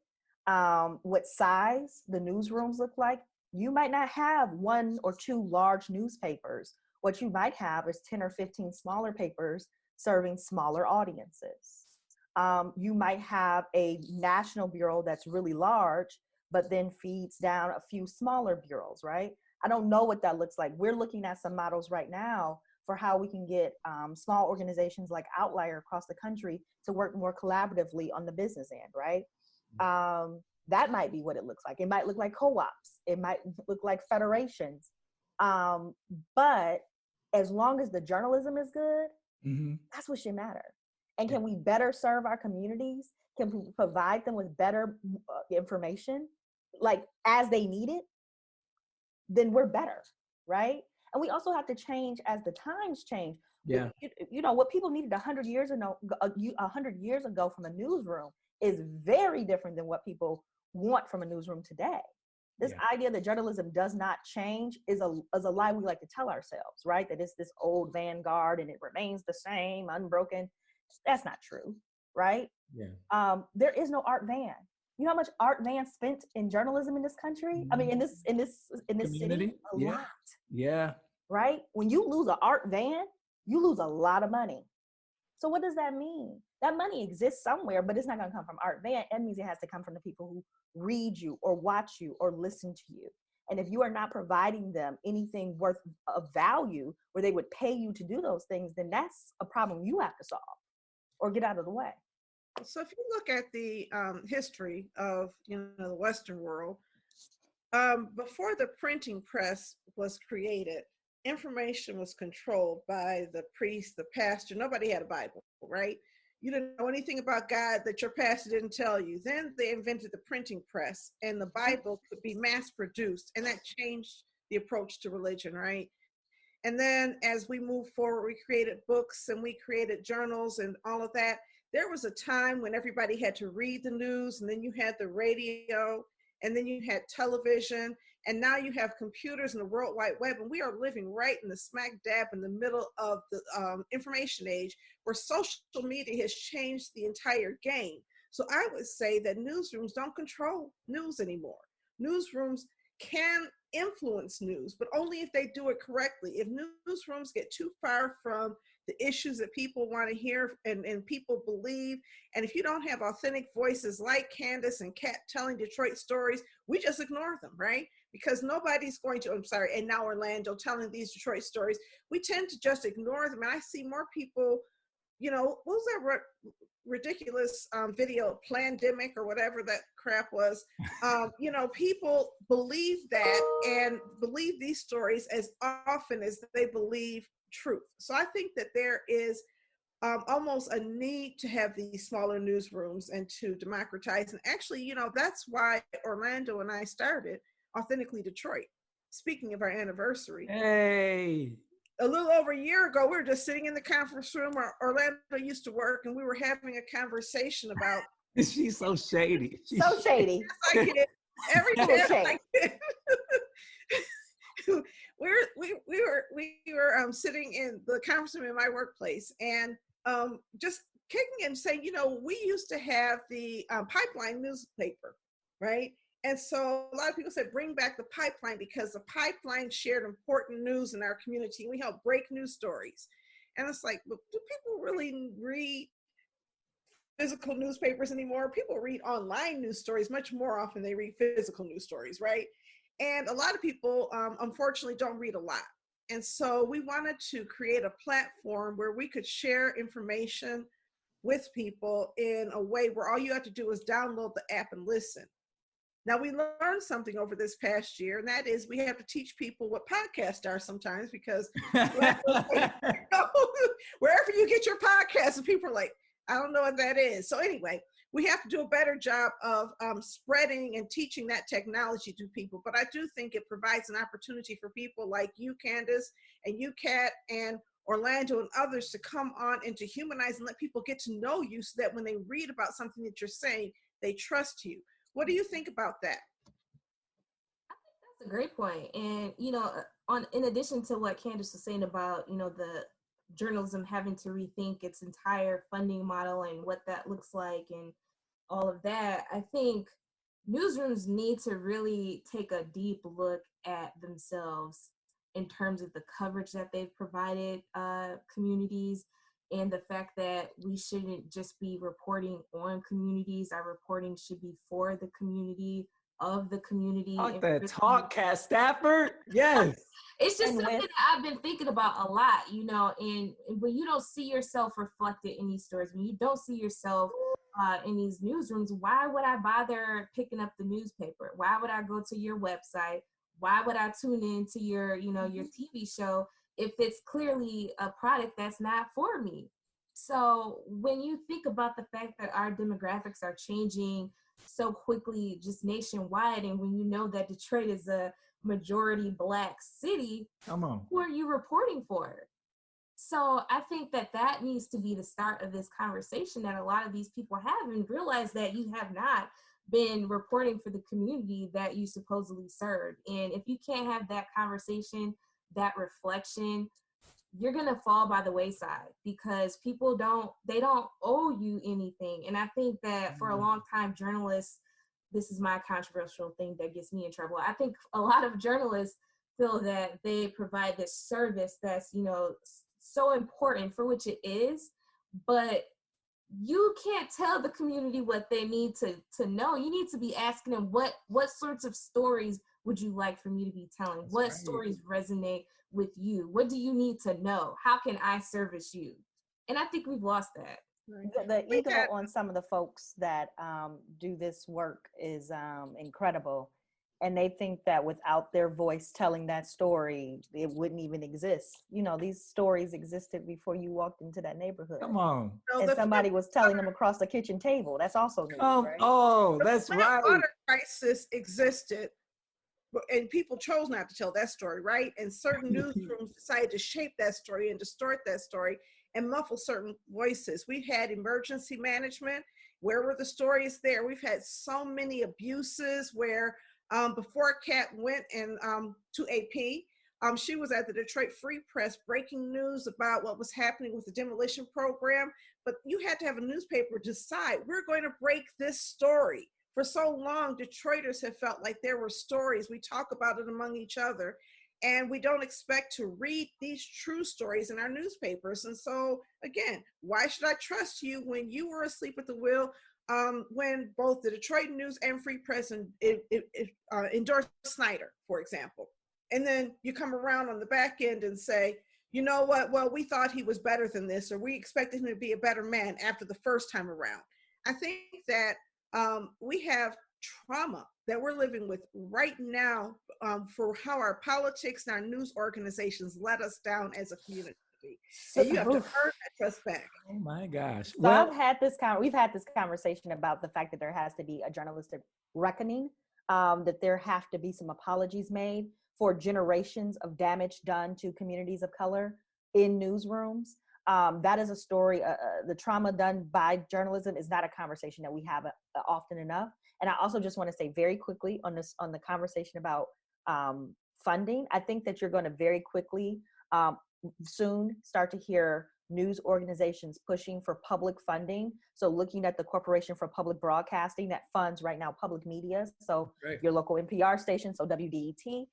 what size the newsrooms look like, you might not have 1 or 2 large newspapers. What you might have is 10 or 15 smaller papers serving smaller audiences. You might have a national bureau that's really large, but then feeds down a few smaller bureaus, right? I don't know what that looks like. We're looking at some models right now for how we can get small organizations like Outlier across the country to work more collaboratively on the business end, right? That might be what it looks like. It might look like co-ops. It might look like federations. But as long as the journalism is good, that's what should matter. And can we better serve our communities? Can we provide them with better information, like as they need it? Then we're better, right? And we also have to change as the times change. Yeah. You know, what people needed 100 years ago from a newsroom is very different than what people want from a newsroom today. This idea that journalism does not change is a lie we like to tell ourselves, right? That it's this old vanguard and it remains the same, unbroken. That's not true, right? Yeah. There is no Art Van. You know how much Art Van spent in journalism in this country? I mean, in this city, a lot. Yeah. Right? When you lose an Art Van, you lose a lot of money. So what does that mean? That money exists somewhere, but it's not going to come from Art Van. That means it has to come from the people who read you or watch you or listen to you. And if you are not providing them anything worth of value where they would pay you to do those things, then that's a problem you have to solve or get out of the way. So if you look at the history of the Western world, before the printing press was created, information was controlled by the priest, the pastor. Nobody had a Bible, right? You didn't know anything about God that your pastor didn't tell you. Then they invented the printing press, and the Bible could be mass produced, and that changed the approach to religion, right? And then as we moved forward, we created books and we created journals and all of that. There was a time when everybody had to read the news, and then you had the radio, and then you had television, and now you have computers and the World Wide Web, and we are living right in the smack dab in the middle of the information age, where social media has changed the entire game. So I would say that newsrooms don't control news anymore. Newsrooms can influence news, but only if they do it correctly. If newsrooms get too far from the issues that people want to hear and people believe, and if you don't have authentic voices like Candice and Kat telling Detroit stories, we just ignore them, right? Because nobody's going to, and now Orlando telling these Detroit stories, we tend to just ignore them. And I see more people, what was that ridiculous video, Plandemic or whatever that crap was? People believe that and believe these stories as often as they believe truth. So I think that there is almost a need to have these smaller newsrooms and to democratize. And actually, that's why Orlando and I started Authentically Detroit. Speaking of our anniversary. Hey. A little over a year ago, we were just sitting in the conference room where Orlando used to work, and we were having a conversation about. She's so shady. So shady. Yes, I kid. Every day. We were sitting in the conference room in my workplace, and just kicking and saying, we used to have the Pipeline newspaper, right? And so a lot of people said, bring back the Pipeline, because the Pipeline shared important news in our community. We helped break news stories. And it's like, do people really read physical newspapers anymore? People read online news stories much more often than they read physical news stories, right? And a lot of people, unfortunately, don't read a lot. And so we wanted to create a platform where we could share information with people in a way where all you have to do is download the app and listen. Now, we learned something over this past year, and that is we have to teach people what podcasts are sometimes, because wherever you get your podcasts, and people are like, I don't know what that is. So anyway, we have to do a better job of spreading and teaching that technology to people. But I do think it provides an opportunity for people like you, Candice, and you, Kat, and Orlando, and others to come on and to humanize and let people get to know you so that when they read about something that you're saying, they trust you. What do you think about that? That's a great point. And, in addition to what Candice was saying about, the journalism having to rethink its entire funding model and what that looks like and all of that, I think newsrooms need to really take a deep look at themselves in terms of the coverage that they've provided communities, and the fact that we shouldn't just be reporting on communities. Our reporting should be for the community, of the community. Talk that talk, Cat Stafford. Yes. It's just something that I've been thinking about a lot, and when you don't see yourself reflected in these stories, when you don't see yourself in these newsrooms, why would I bother picking up the newspaper? Why would I go to your website? Why would I tune in to your TV show if it's clearly a product that's not for me? So when you think about the fact that our demographics are changing so quickly just nationwide, and when you know that Detroit is a majority Black city, come on, who are you reporting for? So I think that needs to be the start of this conversation that a lot of these people have, and realize that you have not been reporting for the community that you supposedly serve. And if you can't have that conversation, that reflection, you're going to fall by the wayside, because people don't owe you anything. And I think that for a long time, journalists, this is my controversial thing that gets me in trouble. I think a lot of journalists feel that they provide this service that's, so important, for which it is, but you can't tell the community what they need to know. You need to be asking them what sorts of stories would you like for me to be telling? That's what right. Stories resonate with you? What do you need to know? How can I service you? And I think we've lost that. The ego on some of the folks that do this work is incredible. And they think that without their voice telling that story, it wouldn't even exist. These stories existed before you walked into that neighborhood. Come on. And somebody was telling them across the kitchen table. That's also news, right? Oh, that's right. The water crisis existed, and people chose not to tell that story, right? And certain newsrooms decided to shape that story and distort that story and muffle certain voices. We've had emergency management. Where were the stories there? We've had so many abuses where before Kat went to AP, she was at the Detroit Free Press breaking news about what was happening with the demolition program. But you had to have a newspaper decide, we're going to break this story. For so long, Detroiters have felt like there were stories. We talk about it among each other, and we don't expect to read these true stories in our newspapers. And so, again, why should I trust you when you were asleep at the wheel, when both the Detroit News and Free Press endorsed Snyder, for example? And then you come around on the back end and say, you know what, well, we thought he was better than this, or we expected him to be a better man after the first time around. I think that we have trauma that we're living with right now for how our politics and our news organizations let us down as a community. So you have to earn that trust back. Oh my gosh. So we've had this conversation about the fact that there has to be a journalistic reckoning, that there have to be some apologies made for generations of damage done to communities of color in newsrooms. That is a story. The trauma done by journalism is not a conversation that we have often enough. And I also just want to say very quickly on the conversation about funding. I think that you're going to very quickly soon start to hear news organizations pushing for public funding. So looking at the Corporation for Public Broadcasting that funds right now public media. So your local NPR station, so WDET.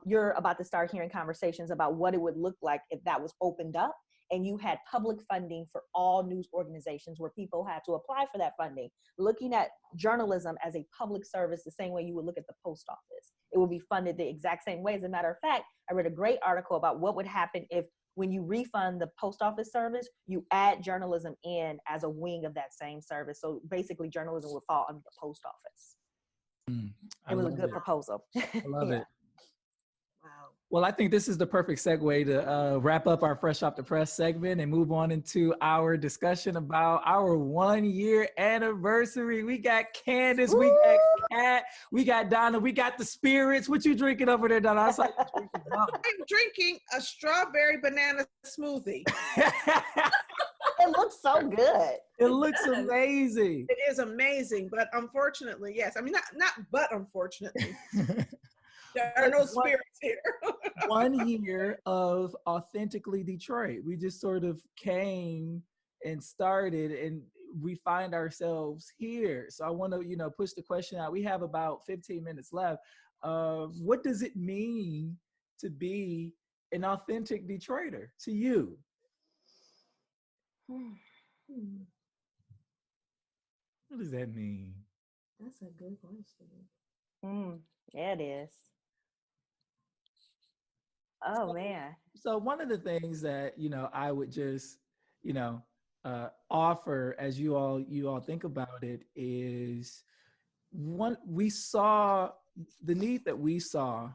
You're about to start hearing conversations about what it would look like if that was opened up and you had public funding for all news organizations where people had to apply for that funding. Looking at journalism as a public service the same way you would look at the post office. It would be funded the exact same way. As a matter of fact, I read a great article about what would happen if when you refund the post office service, you add journalism in as a wing of that same service. So basically journalism would fall under the post office. It was a good proposal. I love it. Wow. Well, I think this is the perfect segue to wrap up our Fresh Off the Press segment and move on into our discussion about our 1-year anniversary. We got Candice, we got Kat, we got Donna, we got the spirits. What you drinking over there, Donna? I saw you drinking something. I'm drinking a strawberry banana smoothie. It looks so good. It looks amazing. It is amazing, but unfortunately, yes. I mean, not but unfortunately. There are no spirits here. 1 year of Authentically Detroit. We just sort of came and started, and we find ourselves here. So I want to, push the question out. We have about 15 minutes left. What does it mean to be an authentic Detroiter to you? What does that mean? That's a good question. Yeah, it is. Oh, man. So one of the things that, I would just, offer as you all think about it is the need that we saw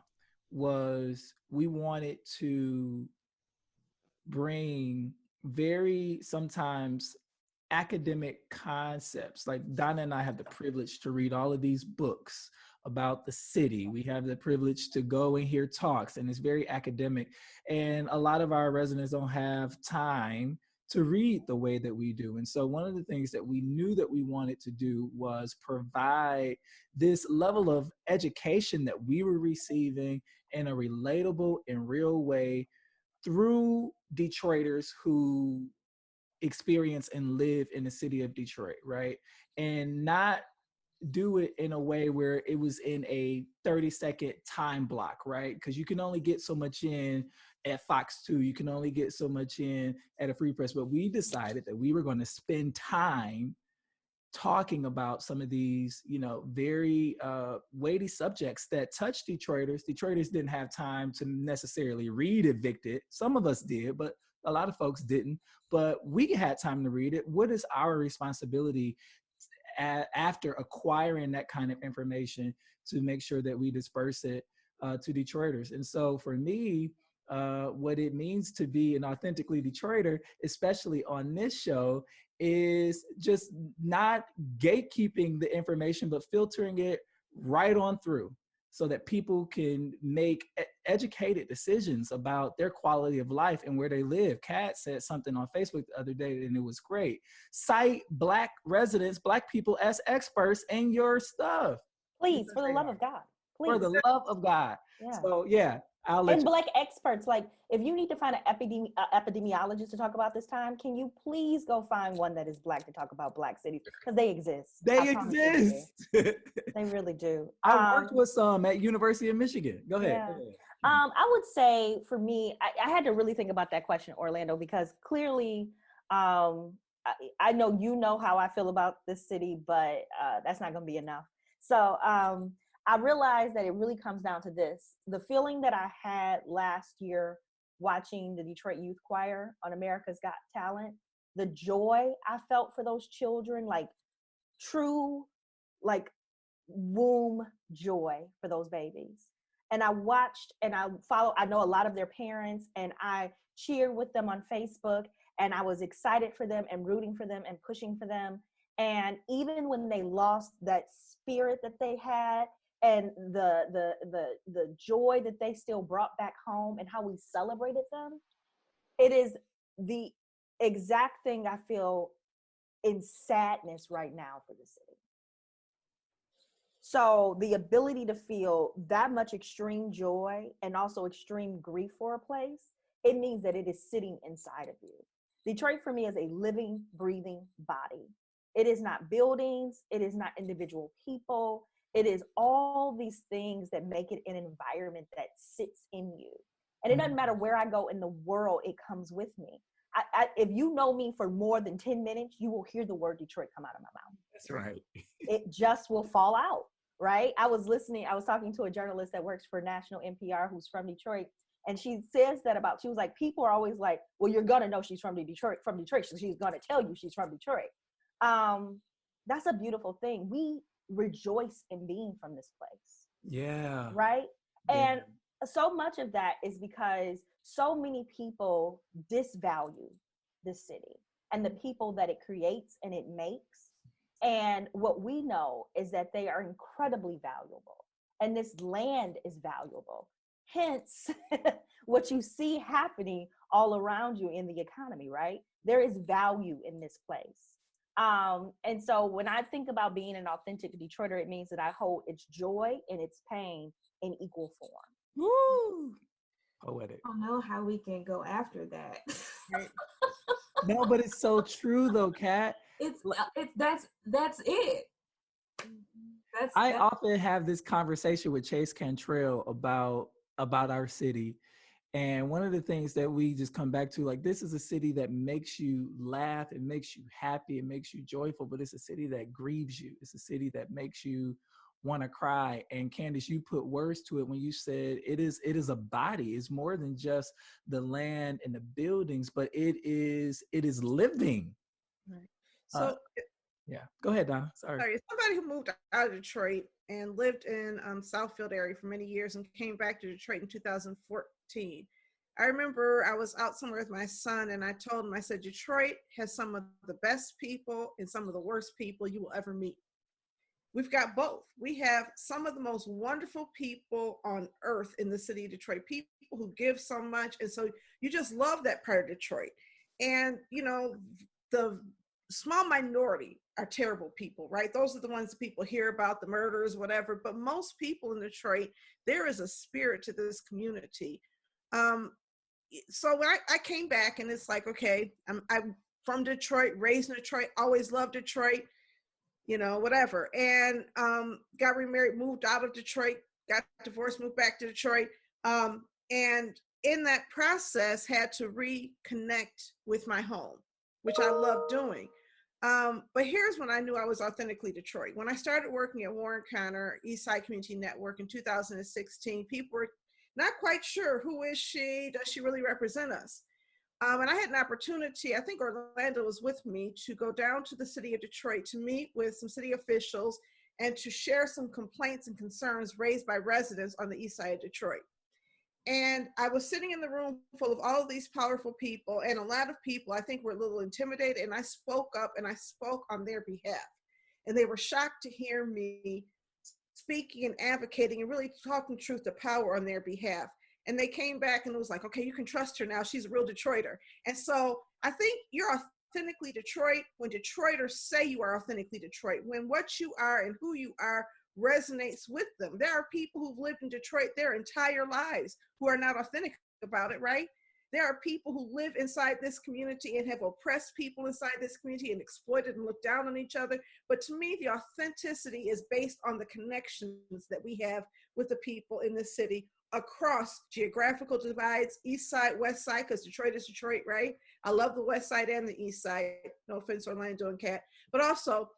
was we wanted to bring very sometimes academic concepts. Like Donna and I have the privilege to read all of these books about the city. We have the privilege to go and hear talks, and it's very academic. And a lot of our residents don't have time to read the way that we do. And so one of the things that we knew that we wanted to do was provide this level of education that we were receiving in a relatable and real way through Detroiters who experience and live in the city of Detroit, right? And not do it in a way where it was in a 30-second time block, right? Because you can only get so much in at Fox 2, you can only get so much in at a Free Press. But we decided that we were going to spend time talking about some of these, very weighty subjects that touch Detroiters. Detroiters didn't have time to necessarily read Evicted. Some of us did, but a lot of folks didn't. But we had time to read it. What is our responsibility after acquiring that kind of information to make sure that we disperse it to Detroiters? And so for me, what it means to be an authentically Detroiter, especially on this show, is just not gatekeeping the information, but filtering it right on through so that people can make educated decisions about their quality of life and where they live. Kat said something on Facebook the other day, and it was great. Cite Black residents, Black people as experts in your stuff. Please, for the love of God. Please. For the love of God. Yeah. So, yeah. And Black experts, like if you need to find an epidemiologist to talk about this time, can you please go find one that is Black to talk about Black cities? Because they exist. They exist. They really do. I worked with some at University of Michigan. Go ahead. Yeah. I would say for me, I had to really think about that question, Orlando, because clearly I know you know how I feel about this city, but that's not going to be enough. So I realized that it really comes down to this. The feeling that I had last year watching the Detroit Youth Choir on America's Got Talent, the joy I felt for those children, like true, like womb joy for those babies. And I watched and I know a lot of their parents, and I cheered with them on Facebook, and I was excited for them and rooting for them and pushing for them. And even when they lost that spirit that they had, and the joy that they still brought back home and how we celebrated them, it is the exact thing I feel in sadness right now for the city. So the ability to feel that much extreme joy and also extreme grief for a place, it means that it is sitting inside of you. Detroit for me is a living, breathing body. It is not buildings. It is not individual people. It is all these things that make it an environment that sits in you. And it doesn't matter where I go in the world, it comes with me. If you know me for more than 10 minutes, you will hear the word Detroit come out of my mouth. That's right. It just will fall out, right? I was talking to a journalist that works for National NPR who's from Detroit. And she says that she was like, people are always like, well, you're going to know she's from Detroit, so she's going to tell you she's from Detroit. That's a beautiful thing. We rejoice in being from this place. Yeah. Right? Yeah. And So much of that is because so many people disvalue the city and the people that it creates and it makes. And what we know is that they are incredibly valuable, and this land is valuable. Hence, what you see happening all around you in the economy, right? There is value in this place. And so when I think about being an authentic Detroiter, it means that I hold its joy and its pain in equal form. Woo! Poetic. I don't know how we can go after that. Right. No, but it's so true though, Kat. It's that's it. I That's often have this conversation with Chase Cantrell about our city. And one of the things that we just come back to, like, this is a city that makes you laugh, it makes you happy, it makes you joyful, but it's a city that grieves you. It's a city that makes you want to cry. And Candice, you put words to it when you said it is a body. It's more than just the land and the buildings, but it is living. Right. Uh, So, yeah. Go ahead, Donna. Sorry. somebody who moved out of Detroit and lived in Southfield area for many years and came back to Detroit in 2014. I remember I was out somewhere with my son and I told him, I said, Detroit has some of the best people and some of the worst people you will ever meet. We've got both. We have some of the most wonderful people on earth in the city of Detroit, people who give so much. And so you just love that part of Detroit. And, the small minority are terrible people, right? Those are the ones that people hear about, the murders, whatever. But most people in Detroit, there is a spirit to this community. So when I came back and it's like, okay, I'm from Detroit, raised in Detroit, always loved Detroit, whatever. And got remarried, moved out of Detroit, got divorced, moved back to Detroit. And in that process, had to reconnect with my home, which I love doing. But here's when I knew I was authentically Detroit. When I started working at Warren Connor Eastside Community Network in 2016, people were not quite sure, who is she? Does she really represent us? And I had an opportunity, I think Orlando was with me, to go down to the city of Detroit to meet with some city officials and to share some complaints and concerns raised by residents on the east side of Detroit. And I was sitting in the room full of all of these powerful people, and a lot of people, I think, were a little intimidated, and I spoke up and I spoke on their behalf. And they were shocked to hear me speaking and advocating and really talking truth to power on their behalf. And they came back and it was like, okay, you can trust her now. She's a real Detroiter. And so I think you're authentically Detroit when Detroiters say you are authentically Detroit, when what you are and who you are resonates with them. There are people who've lived in Detroit their entire lives who are not authentic about it, right? There are people who live inside this community and have oppressed people inside this community and exploited and looked down on each other. But to me, the authenticity is based on the connections that we have with the people in this city across geographical divides, east side, west side, because Detroit is Detroit, right? I love the west side and the east side. No offense, Orlando and Kat, but also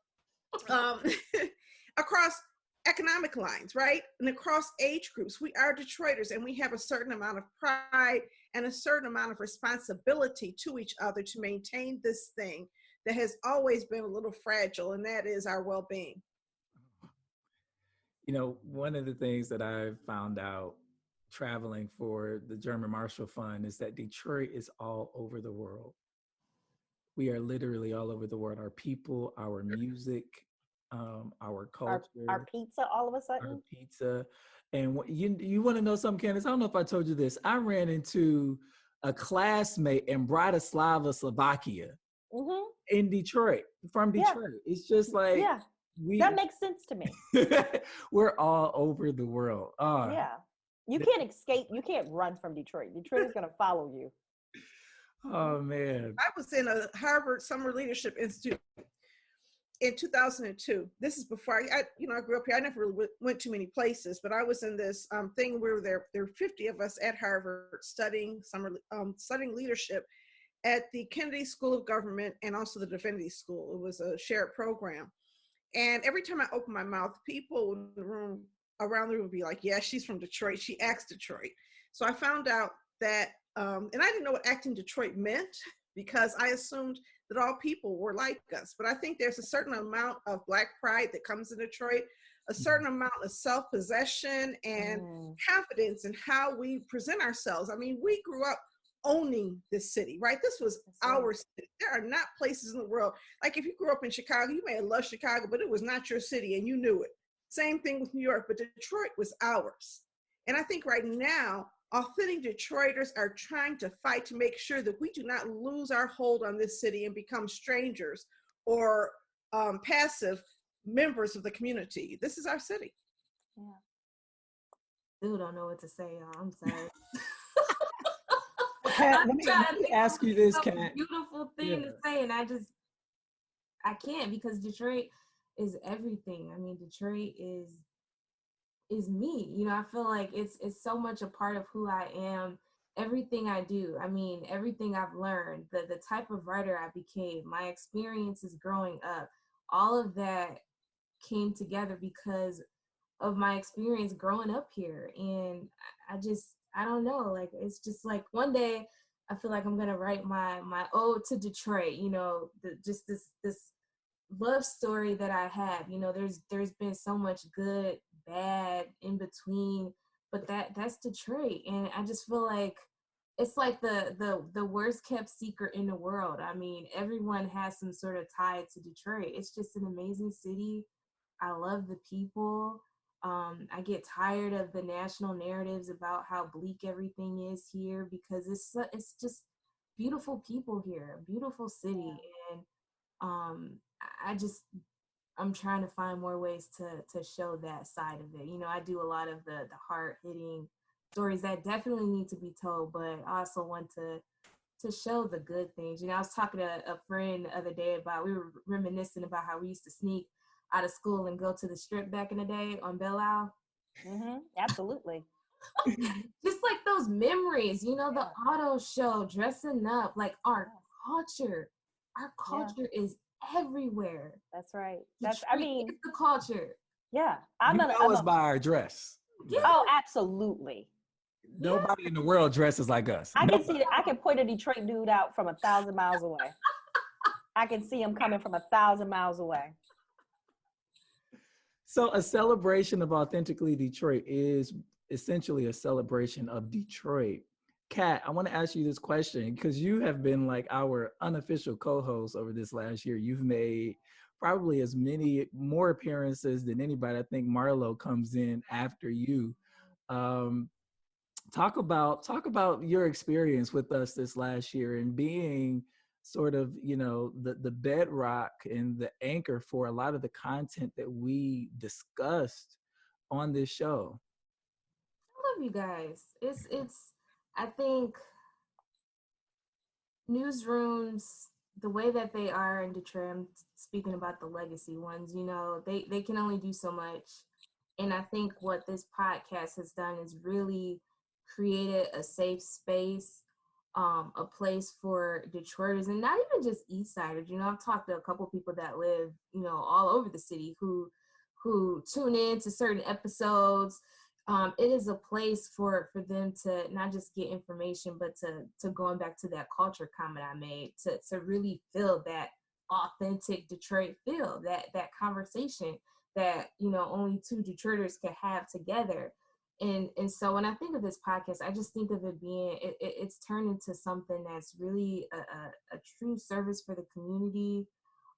across economic lines, right? And across age groups. We are Detroiters and we have a certain amount of pride and a certain amount of responsibility to each other to maintain this thing that has always been a little fragile, and that is our well-being. One of the things that I've found out traveling for the German Marshall Fund is that Detroit is all over the world. We are literally all over the world. Our people, our music, our culture, our pizza, all of a sudden. Our pizza. And you want to know something, Candice? I don't know if I told you this. I ran into a classmate in Bratislava, Slovakia, in Detroit, from Detroit. Yeah. It's just like, that makes sense to me. We're all over the world. Yeah. You can't escape. You can't run from Detroit. Detroit is going to follow you. Oh, man. I was in a Harvard Summer Leadership Institute in 2002. This is before I grew up here. I never really went to many places, but I was in this thing where there were 50 of us at Harvard studying leadership at the Kennedy School of Government and also the Divinity School. It was a shared program. And every time I opened my mouth, people in the room around there would be like, yeah, she's from Detroit. She acts Detroit. So I found out that, and I didn't know what acting Detroit meant, because I assumed that all people were like us. But I think there's a certain amount of Black pride that comes in Detroit, a certain amount of self-possession and confidence in how we present ourselves. I mean, we grew up owning this city, right? This was our city. There are not places in the world. Like if you grew up in Chicago, you may have loved Chicago, but it was not your city and you knew it. Same thing with New York, but Detroit was ours. And I think right now, authentic Detroiters are trying to fight to make sure that we do not lose our hold on this city and become strangers or passive members of the community. This is our city. Yeah. Still don't know what to say, y'all. I'm sorry. Kat, let me ask you this, Kat. Beautiful thing to say, and I can't, because Detroit is everything. I mean, Detroit is me. You know, I feel like it's so much a part of who I am. Everything I do. I mean, everything I've learned, the type of writer I became, my experiences growing up, all of that came together because of my experience growing up here. And I don't know, like, it's just like one day I feel like I'm gonna write my ode to Detroit, you know, just this love story that I have. You know, there's been so much good, bad, in between, but that's Detroit. And I just feel like it's like the worst kept secret in the world. I mean, everyone has some sort of tie to Detroit. It's just an amazing city. I love the people. I get tired of the national narratives about how bleak everything is here, because it's just beautiful people here, a beautiful city. And I'm trying to find more ways to show that side of it. You know, I do a lot of the heart hitting stories that definitely need to be told, but I also want to show the good things. You know, I was talking to a friend the other day we were reminiscing about how we used to sneak out of school and go to the strip back in the day on Belle Isle. Mm-hmm. Absolutely. Just like those memories, you know, the auto show, dressing up, like our culture is everywhere. That's right. I mean, it's the culture. Yeah. I'm us by our dress. Yeah. Oh, absolutely. Nobody in the world dresses like us. I can point a Detroit dude out from 1,000 miles away. I can see him coming from 1,000 miles away. So a celebration of Authentically Detroit is essentially a celebration of Detroit. Kat, I want to ask you this question because you have been like our unofficial co-host over this last year. You've made probably as many more appearances than anybody. I think Marlo comes in after you. Talk about your experience with us this last year and being sort of, you know, the bedrock and the anchor for a lot of the content that we discussed on this show. I love you guys. It's I think newsrooms, the way that they are in Detroit, I'm speaking about the legacy ones, you know, they can only do so much. And I think what this podcast has done is really created a safe space, a place for Detroiters, and not even just East Siders. You know, I've talked to a couple people that live, you know, all over the city who tune in to certain episodes. It is a place for them to not just get information, but to going back to that culture comment I made, to really feel that authentic Detroit feel, that conversation that, you know, only two Detroiters can have together. And so when I think of this podcast, I just think of it being, it's turned into something that's really a true service for the community.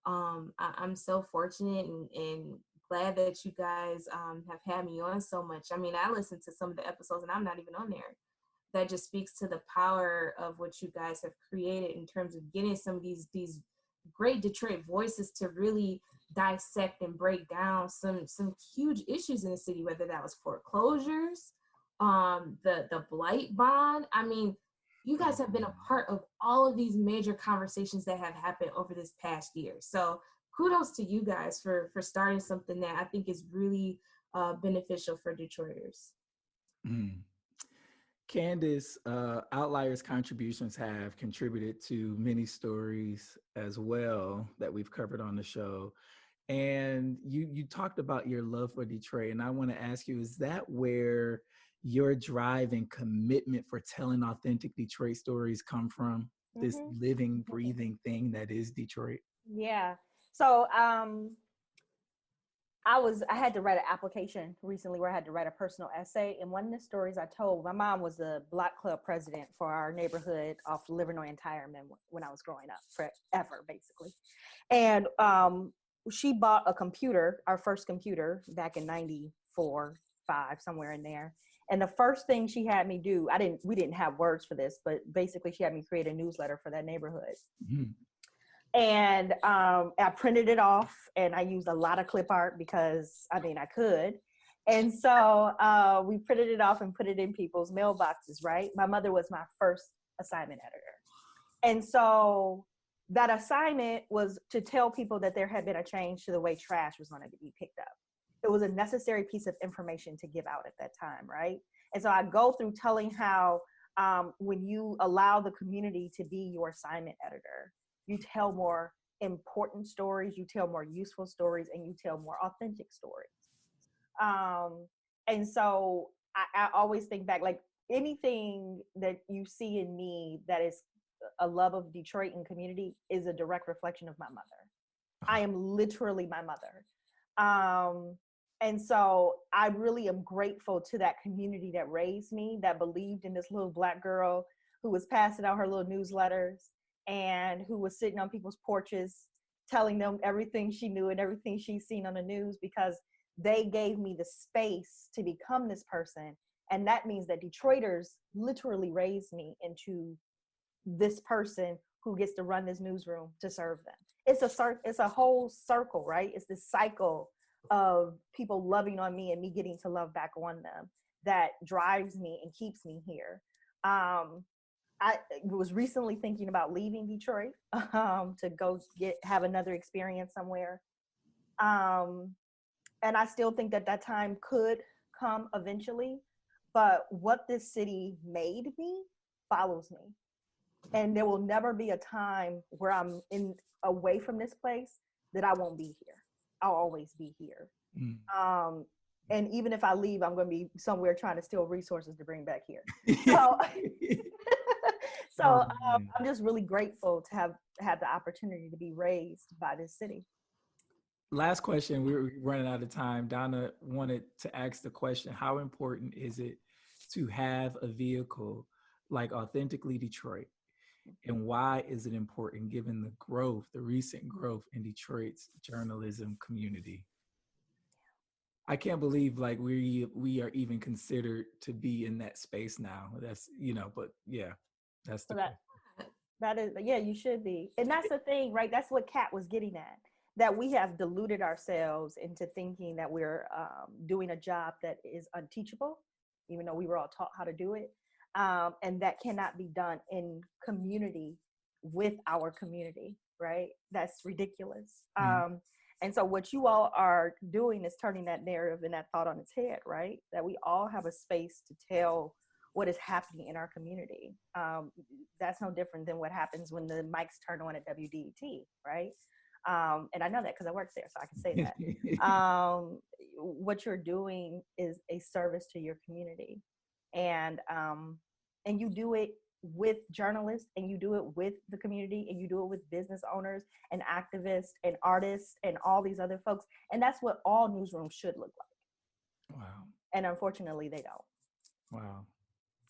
I'm so fortunate and glad that you guys have had me on so much. I mean, I listened to some of the episodes and I'm not even on there. That just speaks to the power of what you guys have created in terms of getting some of these great Detroit voices to really dissect and break down some huge issues in the city, whether that was foreclosures, the blight bond. I mean, you guys have been a part of all of these major conversations that have happened over this past year. So kudos to you guys for starting something that I think is really beneficial for Detroiters. Candice, Outliers contributions have contributed to many stories as well that we've covered on the show. And you talked about your love for Detroit. And I want to ask you, is that where your drive and commitment for telling authentic Detroit stories come from? this living, breathing thing that is Detroit? Yeah. So I had to write an application recently where I had to write a personal essay. And one of the stories I told, my mom was the block club president for our neighborhood off Livernois and Tireman when I was growing up, forever, basically. And she bought a computer, our first computer, back in 94, 5, somewhere in there. And the first thing she had me do, we didn't have words for this, but basically she had me create a newsletter for that neighborhood. Mm-hmm. And I printed it off, and I used a lot of clip art because, I could. And so we printed it off and put it in people's mailboxes, right? My mother was my first assignment editor. And so that assignment was to tell people that there had been a change to the way trash was going to be picked up. It was a necessary piece of information to give out at that time, right? And so I go through telling how when you allow the community to be your assignment editor, you tell more important stories, you tell more useful stories, and you tell more authentic stories. And so I always think back, like anything that you see in me that is a love of Detroit and community is a direct reflection of my mother. I am literally my mother. And so I really am grateful to that community that raised me, that believed in this little Black girl who was passing out her little newsletters and who was sitting on people's porches telling them everything she knew and everything she's seen on the news, because they gave me the space to become this person. And that means that Detroiters literally raised me into this person who gets to run this newsroom to serve them. It's a whole circle, right? It's this cycle of people loving on me and me getting to love back on them that drives me and keeps me here. I was recently thinking about leaving Detroit to go have another experience somewhere. And I still think that time could come eventually, but what this city made me follows me. And there will never be a time where I'm away from this place that I won't be here. I'll always be here. Mm. And even if I leave, I'm going to be somewhere trying to steal resources to bring back here. So I'm just really grateful to have had the opportunity to be raised by this city. Last question, we're running out of time. Donna wanted to ask the question, how important is it to have a vehicle like Authentically Detroit? And why is it important given the recent growth in Detroit's journalism community? I can't believe like we are even considered to be in that space now. That's, but yeah, that's the question. That is, yeah, you should be. And that's the thing, right? That's what Kat was getting at, that we have deluded ourselves into thinking that we're doing a job that is unteachable, even though we were all taught how to do it. And that cannot be done in community with our community, right? That's ridiculous. Mm-hmm. And so what you all are doing is turning that narrative and that thought on its head, right? That we all have a space to tell what is happening in our community. That's no different than what happens when the mics turn on at WDET, right? And I know that because I work there, so I can say that. What you're doing is a service to your community. And you do it with journalists, and you do it with the community, and you do it with business owners and activists and artists and all these other folks. And that's what all newsrooms should look like. Wow. And unfortunately, they don't. Wow.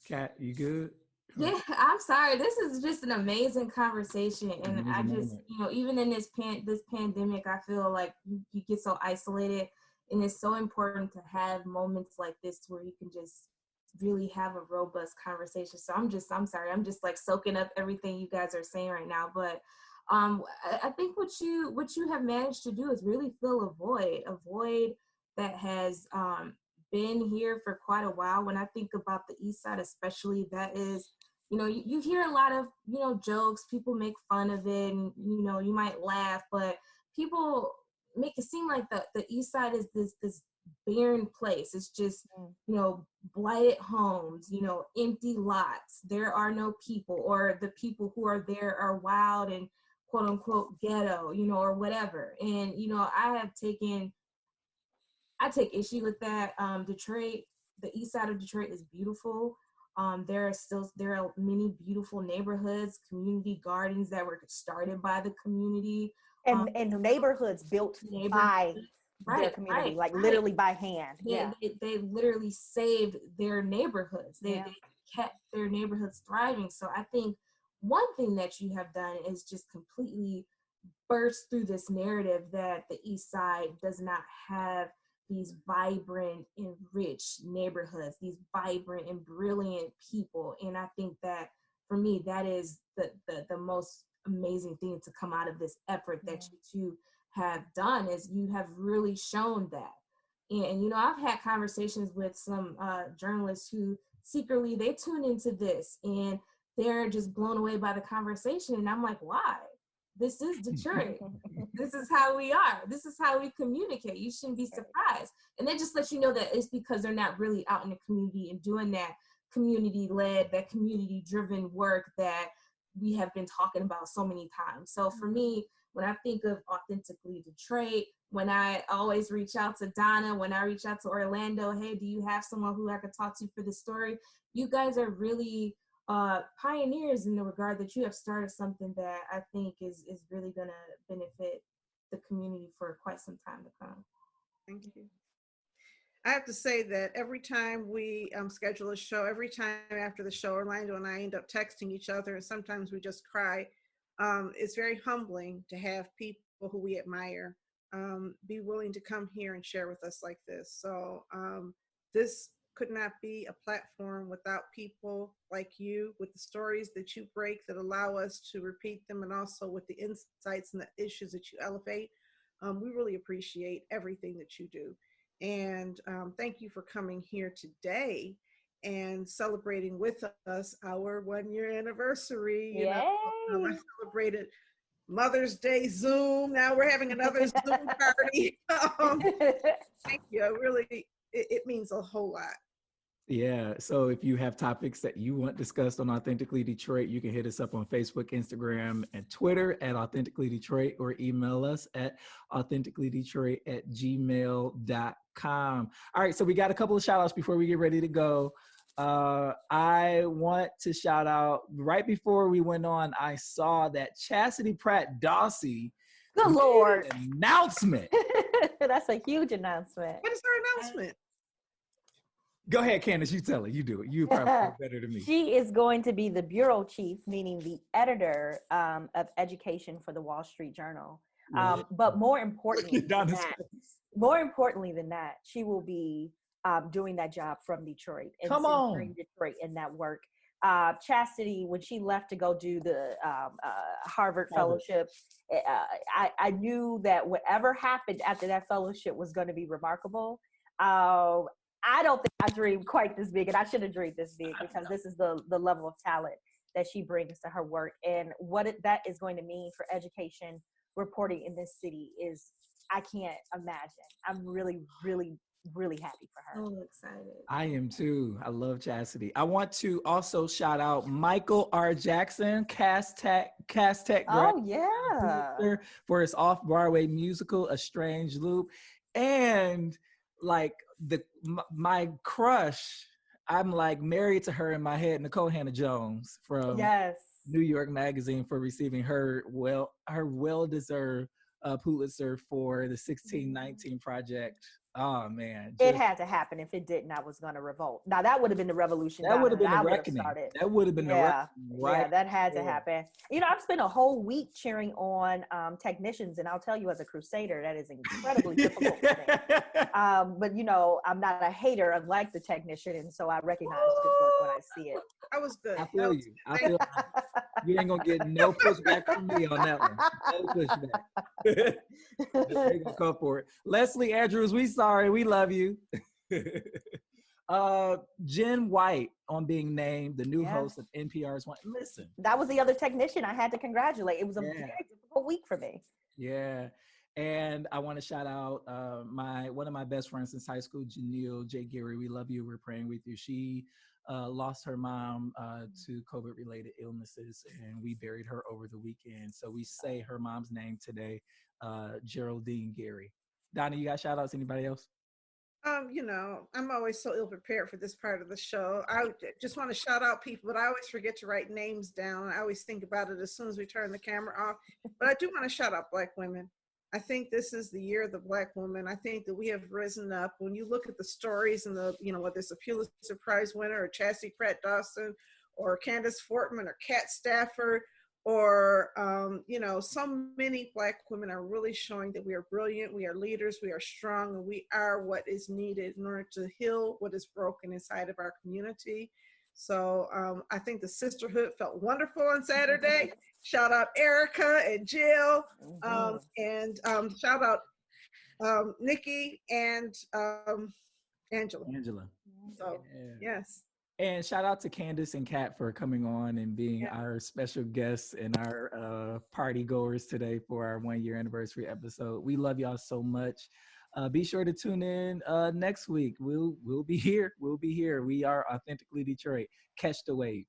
Kat, you good? Yeah, I'm sorry. This is just an amazing conversation. And I just, even in this pandemic, I feel like you get so isolated, and it's so important to have moments like this where you can just really have a robust conversation. So I'm sorry. I'm just like soaking up everything you guys are saying right now. But I think what you have managed to do is really fill a void that has been here for quite a while. When I think about the East Side, especially, that is, you hear a lot of, jokes, people make fun of it, and, you might laugh, but people make it seem like the East Side is this barren place. It's just, blighted homes, empty lots. There are no people, or the people who are there are wild and quote unquote ghetto, or whatever. And, I take issue with that. Detroit, the East Side of Detroit is beautiful. There are many beautiful neighborhoods, community gardens that were started by the community. And neighborhoods built by their community, like literally by hand. They literally saved their neighborhoods. They kept their neighborhoods thriving. So I think one thing that you have done is just completely burst through this narrative that the East Side does not have these vibrant and rich neighborhoods, these vibrant and brilliant people. And I think that for me, that is the most amazing thing to come out of this effort that you two have done, is you have really shown that. And you know, I've had conversations with some journalists who secretly they tune into this and they're just blown away by the conversation. And I'm like, why? This is Detroit. This is how we are. This is how we communicate. You shouldn't be surprised. And that just lets you know that it's because they're not really out in the community and doing that community-led, that community-driven work that we have been talking about so many times. So for me, when I think of Authentically Detroit, when I always reach out to Donna, when I reach out to Orlando, hey, do you have someone who I could talk to for this story? You guys are really pioneers in the regard that you have started something that I think is really going to benefit the community for quite some time to come. Thank you. I have to say that every time we schedule a show, every time after the show, Orlando and I end up texting each other, and sometimes we just cry. It's very humbling to have people who we admire be willing to come here and share with us like this. So this could not be a platform without people like you, with the stories that you break that allow us to repeat them, and also with the insights and the issues that you elevate. We really appreciate everything that you do. And thank you for coming here today and celebrating with us our 1-year anniversary. You know, I celebrated Mother's Day Zoom. Now we're having another Zoom party. Thank you. It means a whole lot. Yeah. So if you have topics that you want discussed on Authentically Detroit, you can hit us up on Facebook, Instagram, and Twitter at Authentically Detroit, or email us at authenticallydetroit@gmail.com. All right. So we got a couple of shout outs before we get ready to go. I want to shout out, right before we went on, I saw that Chastity Pratt Dawsey, good Lord, an announcement. That's a huge announcement. What is her announcement? Go ahead, Candice, you tell it. You do it. You probably know better than me. She is going to be the bureau chief, meaning the editor of education for the Wall Street Journal. But more importantly than that, she will be doing that job from Detroit and centering Detroit in that work. Chastity, when she left to go do the Harvard fellowship, I knew that whatever happened after that fellowship was going to be remarkable. I don't think I dreamed quite this big, and I should have dreamed this big, because this is the level of talent that she brings to her work. And what that is going to mean for education reporting in this city is, I can't imagine. I'm really, really, really happy for her. So excited. I am too. I love Chastity. I want to also shout out Michael R. Jackson, Cast Tech Oh, yeah. for his off-Broadway musical, A Strange Loop. And like my crush, I'm like married to her in my head, Nicole Hannah-Jones from New York Magazine, for receiving her well-deserved Pulitzer for the 1619 Project. Oh man, it had to happen. If it didn't, I was going to revolt. Now that would have been the revolution. That would have been the reckoning. That would have been the reckoning. Right? Yeah, that had to happen. You know, I've spent a whole week cheering on technicians, and I'll tell you, as a crusader, that is incredibly difficult for me. But you know, I'm not a hater, unlike the technician, and so I recognize good work when I see it. That was good. I feel you. You ain't gonna get no pushback from me on that one. No pushback. They're gonna come for it. Leslie Andrews, we sorry, we love you. Jen White on being named the new host of NPR's One. Listen, that was the other technician I had to congratulate. It was a very difficult week for me. Yeah. And I want to shout out one of my best friends since high school, Janelle J. Gary. We love you. We're praying with you. She lost her mom to COVID-related illnesses, and we buried her over the weekend. So we say her mom's name today, Geraldine Gary. Donna, you got shout outs? Anybody else? You know, I'm always so ill prepared for this part of the show. Just want to shout out people, but I always forget to write names down. I always think about it as soon as we turn the camera off. But I do want to shout out Black women. I think this is the year of the Black woman. I think that we have risen up. When you look at the stories and the, you know, whether it's a Pulitzer Prize winner or Chastity Pratt Dawson or Candice Fortman or Kat Stafford, or you know, so many Black women are really showing that we are brilliant, we are leaders, we are strong, and we are what is needed in order to heal what is broken inside of our community. So I think the sisterhood felt wonderful on Saturday. Shout out Erica and Jill, and shout out Nikki and Angela. Angela. So Yeah. yes. And shout out to Candice and Kat for coming on and being Yeah. our special guests and our party goers today for our 1 year anniversary episode. We love y'all so much. Be sure to tune in next week. We'll be here. We'll be here. We are Authentically Detroit. Catch the wave.